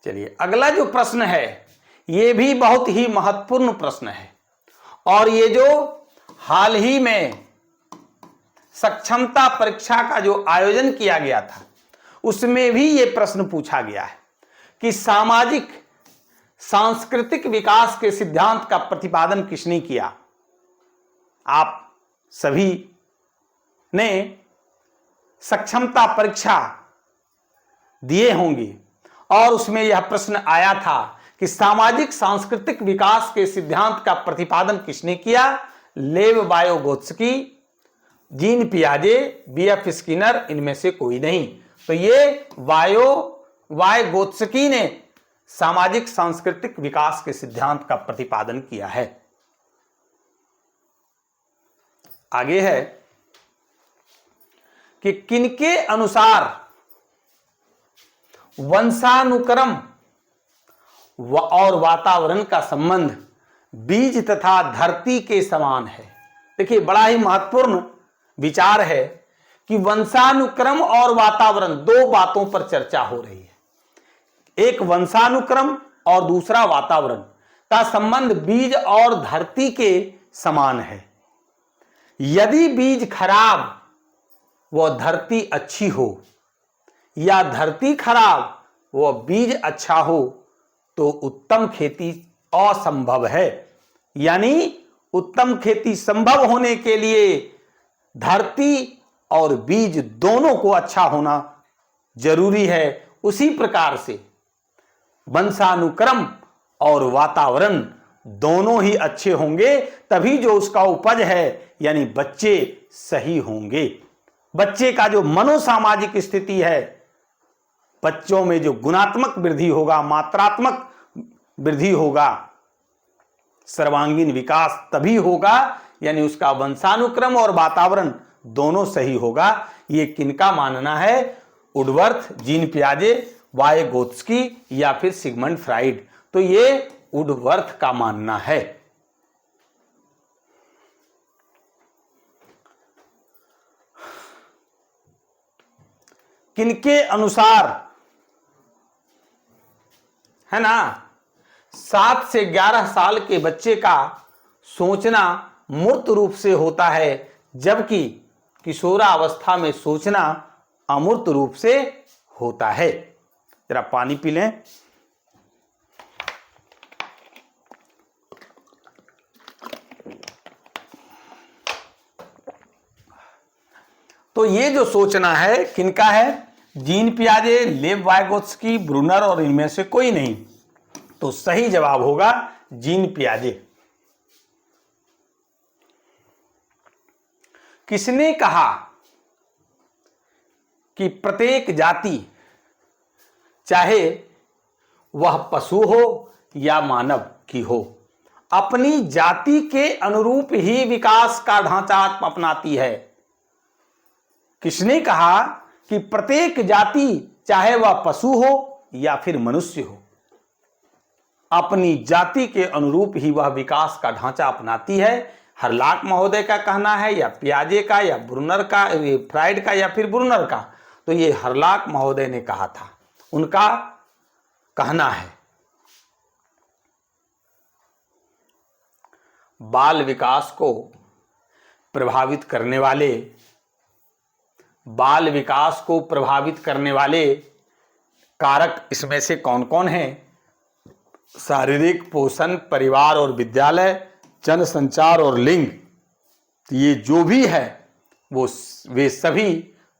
चलिए, अगला जो प्रश्न है ये भी बहुत ही महत्वपूर्ण प्रश्न है, और ये जो हाल ही में सक्षमता परीक्षा का जो आयोजन किया गया था उसमें भी ये प्रश्न पूछा गया है कि सामाजिक सांस्कृतिक विकास के सिद्धांत का प्रतिपादन किसने किया? आप सभी ने सक्षमता परीक्षा दिए होंगे और उसमें यह प्रश्न आया था कि सामाजिक सांस्कृतिक विकास के सिद्धांत का प्रतिपादन किसने किया? लेव वाइगोत्स्की, जीन पियाजे, बीएफ स्किनर, इनमें से कोई नहीं। तो ये वाइगोत्स्की ने सामाजिक सांस्कृतिक विकास के सिद्धांत का प्रतिपादन किया है। आगे है कि किनके अनुसार वंशानुक्रम और वातावरण का संबंध बीज तथा धरती के समान है? देखिए, बड़ा ही महत्वपूर्ण विचार है कि वंशानुक्रम और वातावरण, दो बातों पर चर्चा हो रही है। एक वंशानुक्रम और दूसरा वातावरण का संबंध बीज और धरती के समान है। यदि बीज खराब व धरती अच्छी हो, या धरती खराब व बीज अच्छा हो, तो उत्तम खेती असंभव है। यानी उत्तम खेती संभव होने के लिए धरती और बीज दोनों को अच्छा होना जरूरी है। उसी प्रकार से वंशानुक्रम और वातावरण दोनों ही अच्छे होंगे, तभी जो उसका उपज है यानी बच्चे सही होंगे। बच्चे का जो मनोसामाजिक स्थिति है, बच्चों में जो गुणात्मक वृद्धि होगा, मात्रात्मक वृद्धि होगा, सर्वांगीण विकास तभी होगा, यानी उसका वंशानुक्रम और वातावरण दोनों सही होगा। ये किनका मानना है? वुडवर्थ, जीन पियाजे, वाइगोत्स्की या फिर सिगमंड फ्राइड? तो ये वुडवर्थ का मानना है। किनके अनुसार, है ना, 7 से 11 साल के बच्चे का सोचना मूर्त रूप से होता है, जबकि किशोरावस्था में सोचना अमूर्त रूप से होता है। जरा पानी पी लें। तो ये जो सोचना है किनका है? जीन पियाजे, लेव वाइगोत्स्की, ब्रूनर और इनमें से कोई नहीं। तो सही जवाब होगा जीन पियाजे। किसने कहा कि प्रत्येक जाति, चाहे वह पशु हो या मानव की हो, अपनी जाति के अनुरूप ही विकास का ढांचा अपनाती है? किसने कहा कि प्रत्येक जाति, चाहे वह पशु हो या फिर मनुष्य हो, अपनी जाति के अनुरूप ही वह विकास का ढांचा अपनाती है। हरलाक महोदय का कहना है, या पियाजे का, या ब्रूनर का, फ्राइड का, या फिर ब्रूनर का, तो ये हरलाक महोदय ने कहा था। उनका कहना है बाल विकास को प्रभावित करने वाले कारक इसमें से कौन कौन हैं? शारीरिक, पोषण, परिवार और विद्यालय, जनसंचार और लिंग। ये जो भी है वे सभी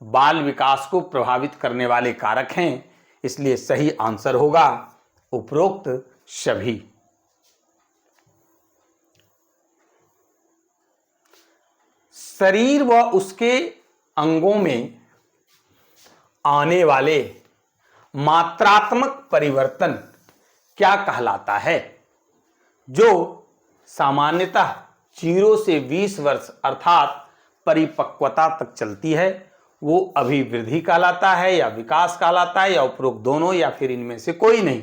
बाल विकास को प्रभावित करने वाले कारक हैं। इसलिए सही आंसर होगा उपरोक्त सभी। शरीर व उसके अंगों में आने वाले मात्रात्मक परिवर्तन क्या कहलाता है? जो सामान्यतः 0 से 20 वर्ष अर्थात परिपक्वता तक चलती है, वो अभिवृद्धि कहलाता है, या विकास कहलाता है, या उपरोक्त दोनों, या फिर इनमें से कोई नहीं?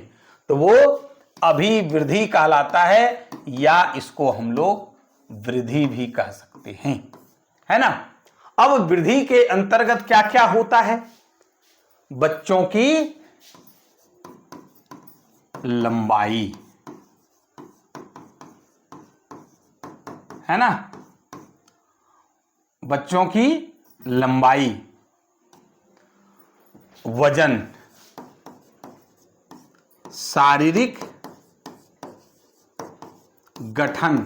तो वो अभिवृद्धि कहलाता है, या इसको हम लोग वृद्धि भी कह सकते हैं, है ना। अब वृद्धि के अंतर्गत क्या क्या होता है? बच्चों की लंबाई, है ना, बच्चों की लंबाई, वजन, शारीरिक गठन,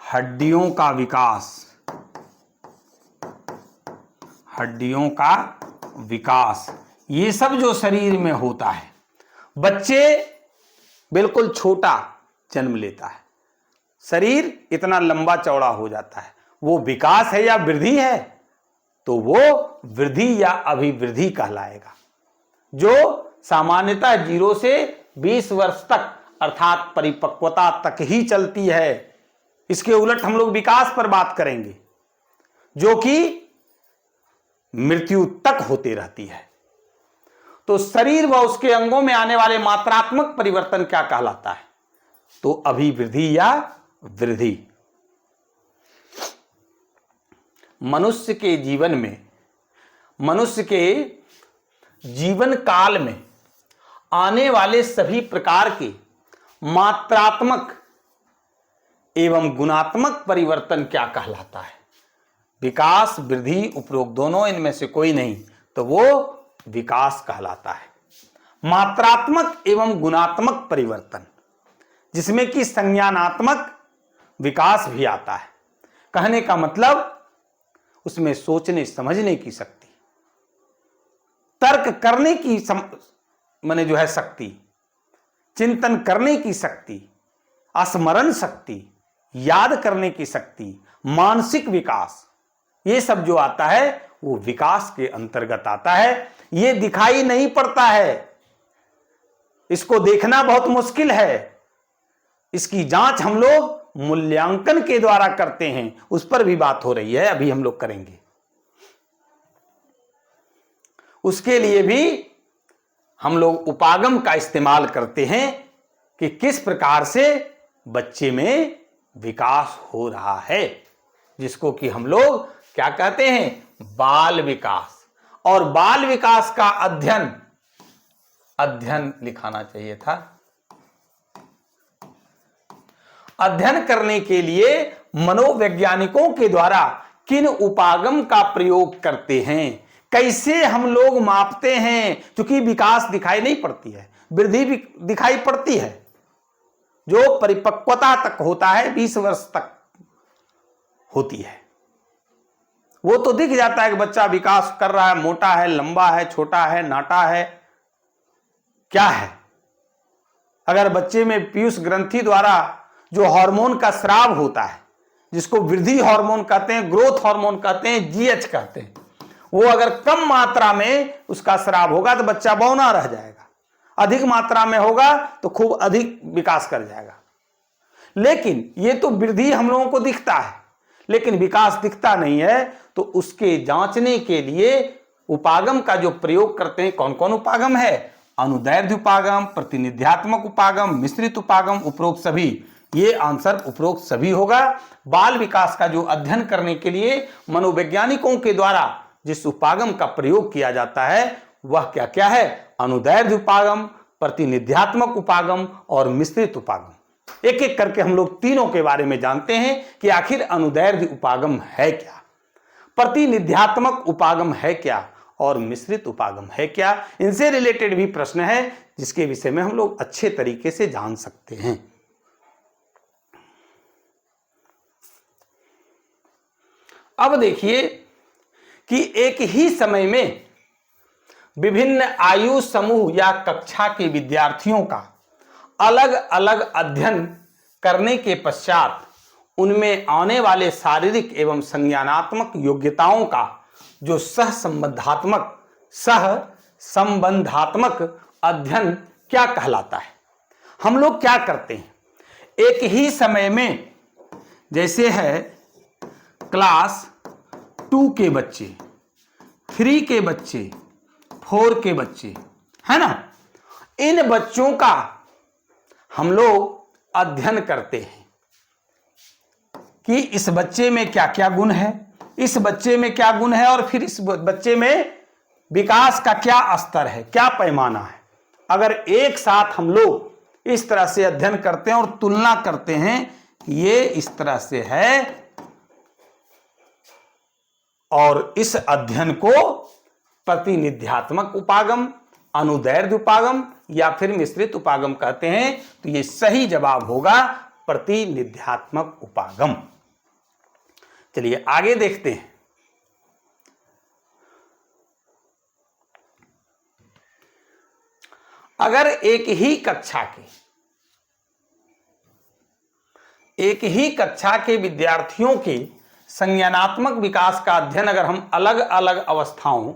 हड्डियों का विकास, ये सब जो शरीर में होता है। बच्चे बिल्कुल छोटा जन्म लेता है, शरीर इतना लंबा चौड़ा हो जाता है, वो विकास है या वृद्धि है? तो वो वृद्धि या अभिवृद्धि कहलाएगा। जो सामान्यतः 0 से 20 वर्ष तक अर्थात परिपक्वता तक ही चलती है। इसके उलट हम लोग विकास पर बात करेंगे, जो कि मृत्यु तक होती रहती है। तो शरीर व उसके अंगों में आने वाले मात्रात्मक परिवर्तन क्या कहलाता है? तो अभिवृद्धि या वृद्धि। मनुष्य के जीवन काल में आने वाले सभी प्रकार के मात्रात्मक एवं गुणात्मक परिवर्तन क्या कहलाता है? विकास, वृद्धि, उपरोक्त दोनों, इनमें से कोई नहीं, तो वो विकास कहलाता है। मात्रात्मक एवं गुणात्मक परिवर्तन, जिसमें कि संज्ञानात्मक विकास भी आता है। कहने का मतलब उसमें सोचने समझने की शक्ति, तर्क करने की माने जो है शक्ति, चिंतन करने की शक्ति, स्मरण शक्ति, याद करने की शक्ति, मानसिक विकास, ये सब जो आता है वो विकास के अंतर्गत आता है। ये दिखाई नहीं पड़ता है, इसको देखना बहुत मुश्किल है। इसकी जांच हम लोग मूल्यांकन के द्वारा करते हैं, उस पर भी बात हो रही है, अभी हम लोग करेंगे। उसके लिए भी हम लोग उपागम का इस्तेमाल करते हैं कि किस प्रकार से बच्चे में विकास हो रहा है, जिसको कि हम लोग क्या कहते हैं? बाल विकास। और बाल विकास का अध्ययन लिखाना चाहिए था। अध्ययन करने के लिए मनोवैज्ञानिकों के द्वारा किन उपागम का प्रयोग करते हैं, कैसे हम लोग मापते हैं? क्योंकि विकास दिखाई नहीं पड़ती है, वृद्धि भी दिखाई पड़ती है, जो परिपक्वता तक होता है, 20 वर्ष तक होती है। वो तो दिख जाता है कि बच्चा विकास कर रहा है, मोटा है, लंबा है, छोटा है, नाटा है, क्या है। अगर बच्चे में पीयूष ग्रंथि द्वारा जो हार्मोन का स्राव होता है, जिसको वृद्धि हार्मोन कहते हैं, ग्रोथ हार्मोन कहते हैं, जीएच कहते हैं, वो अगर कम मात्रा में उसका स्राव होगा तो बच्चा बौना रह जाएगा, अधिक मात्रा में होगा तो खूब अधिक विकास कर जाएगा। लेकिन ये तो वृद्धि हम लोगों को दिखता है, लेकिन विकास दिखता नहीं है, तो उसके जांचने के लिए उपागम का जो प्रयोग करते हैं, कौन कौन उपागम है? अनुदैर्ध्य उपागम, प्रतिनिध्यात्मक उपागम, मिश्रित उपागम, उपरोक्त सभी। ये आंसर उपरोक्त सभी होगा। बाल विकास का जो अध्ययन करने के लिए मनोवैज्ञानिकों के द्वारा जिस उपागम का प्रयोग किया जाता है वह क्या क्या है? अनुदैर्ध्य उपागम, प्रतिनिध्यात्मक उपागम और मिश्रित उपागम। एक एक करके हम लोग तीनों के बारे में जानते हैं कि आखिर अनुदैर्ध्य उपागम है क्या, प्रतिनिध्यात्मक उपागम है क्या और मिश्रित उपागम है क्या। इनसे रिलेटेड भी प्रश्न है जिसके विषय में हम लोग अच्छे तरीके से जान सकते हैं। अब देखिए कि एक ही समय में विभिन्न आयु समूह या कक्षा के विद्यार्थियों का अलग अलग अध्ययन करने के पश्चात उनमें आने वाले शारीरिक एवं संज्ञानात्मक योग्यताओं का जो सहसंबंधात्मक अध्ययन क्या कहलाता है। हम लोग क्या करते हैं, एक ही समय में जैसे है क्लास 2 के बच्चे, 3 के बच्चे, 4 के बच्चे, है ना, इन बच्चों का हम लोग अध्ययन करते हैं कि इस बच्चे में क्या क्या गुण है, इस बच्चे में क्या गुण है और फिर इस बच्चे में विकास का क्या स्तर है, क्या पैमाना है। अगर एक साथ हम लोग इस तरह से अध्ययन करते हैं और तुलना करते हैं कि ये इस तरह से है और इस अध्ययन को प्रतिनिध्यात्मक उपागम, अनुदैर्ध्य उपागम या फिर मिश्रित उपागम कहते हैं, तो ये सही जवाब होगा प्रतिनिध्यात्मक उपागम। चलिए आगे देखते हैं। अगर एक ही कक्षा के विद्यार्थियों के संज्ञानात्मक विकास का अध्ययन अगर हम अलग अलग अवस्थाओं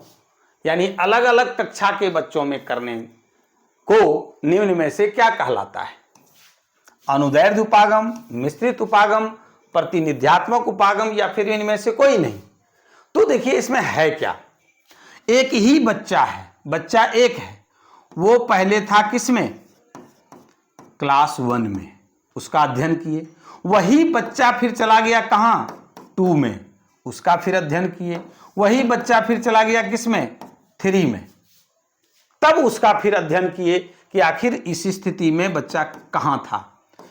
यानी अलग अलग कक्षा के बच्चों में करने को निम्न में से क्या कहलाता है? अनुदैर्ध्य उपागम, मिश्रित उपागम, प्रतिनिध्यात्मक उपागम या फिर इनमें से कोई नहीं। तो देखिए इसमें है क्या, एक ही बच्चा है, बच्चा एक है, वो पहले था किसमें? क्लास 1 में, उसका अध्ययन किए। वही बच्चा फिर चला गया कहां? 2 में, उसका फिर अध्ययन किए। वही बच्चा फिर चला गया किसमें? 3 में, तब उसका फिर अध्ययन किए कि आखिर इस स्थिति में बच्चा कहां था,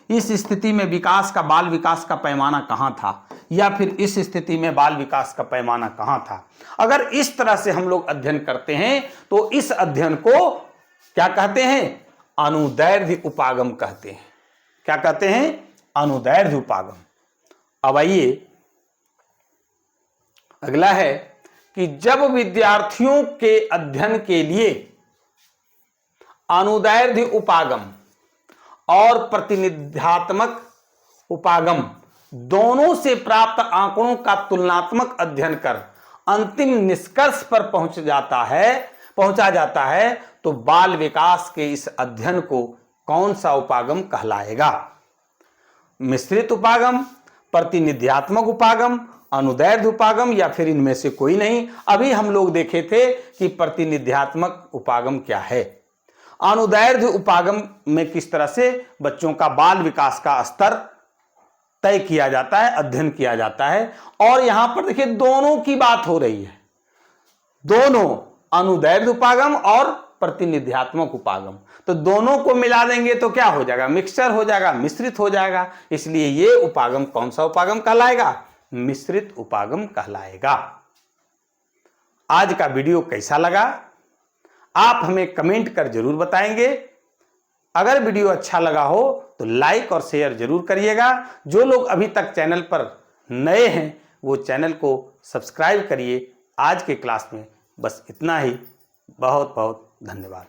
इस स्थिति में विकास का, बाल विकास का पैमाना कहां था, या फिर इस स्थिति में बाल विकास का पैमाना कहां था। अगर इस तरह से हम लोग अध्ययन करते हैं तो इस अध्ययन को क्या कहते हैं? अनुदैर्ध्य उपागम कहते हैं। क्या कहते हैं? अनुदैर्ध्य उपागम। अब आइए अगला है कि जब विद्यार्थियों के अध्ययन के लिए अनुदैर्ध्य उपागम और प्रतिनिध्यात्मक उपागम दोनों से प्राप्त आंकड़ों का तुलनात्मक अध्ययन कर अंतिम निष्कर्ष पर पहुंचा जाता है तो बाल विकास के इस अध्ययन को कौन सा उपागम कहलाएगा? मिश्रित उपागम, प्रतिनिध्यात्मक उपागम, अनुदैर्ध्य उपागम या फिर इनमें से कोई नहीं। अभी हम लोग देखे थे कि प्रतिनिध्यात्मक उपागम क्या है। अनुदैर्ध्य उपागम में किस तरह से बच्चों का बाल विकास का स्तर तय किया जाता है, अध्ययन किया जाता है। और यहां पर देखिए दोनों की बात हो रही है, दोनों अनुदैर्ध्य उपागम और प्रतिनिध्यात्मक उपागम, तो दोनों को मिला देंगे तो क्या हो जाएगा? मिक्सचर हो जाएगा, मिश्रित हो जाएगा। इसलिए ये उपागम कौन सा उपागम कहलाएगा? मिश्रित उपागम कहलाएगा। आज का वीडियो कैसा लगा आप हमें कमेंट कर जरूर बताएंगे। अगर वीडियो अच्छा लगा हो तो लाइक और शेयर जरूर करिएगा। जो लोग अभी तक चैनल पर नए हैं वो चैनल को सब्सक्राइब करिए। आज के क्लास में बस इतना ही। बहुत बहुत धन्यवाद।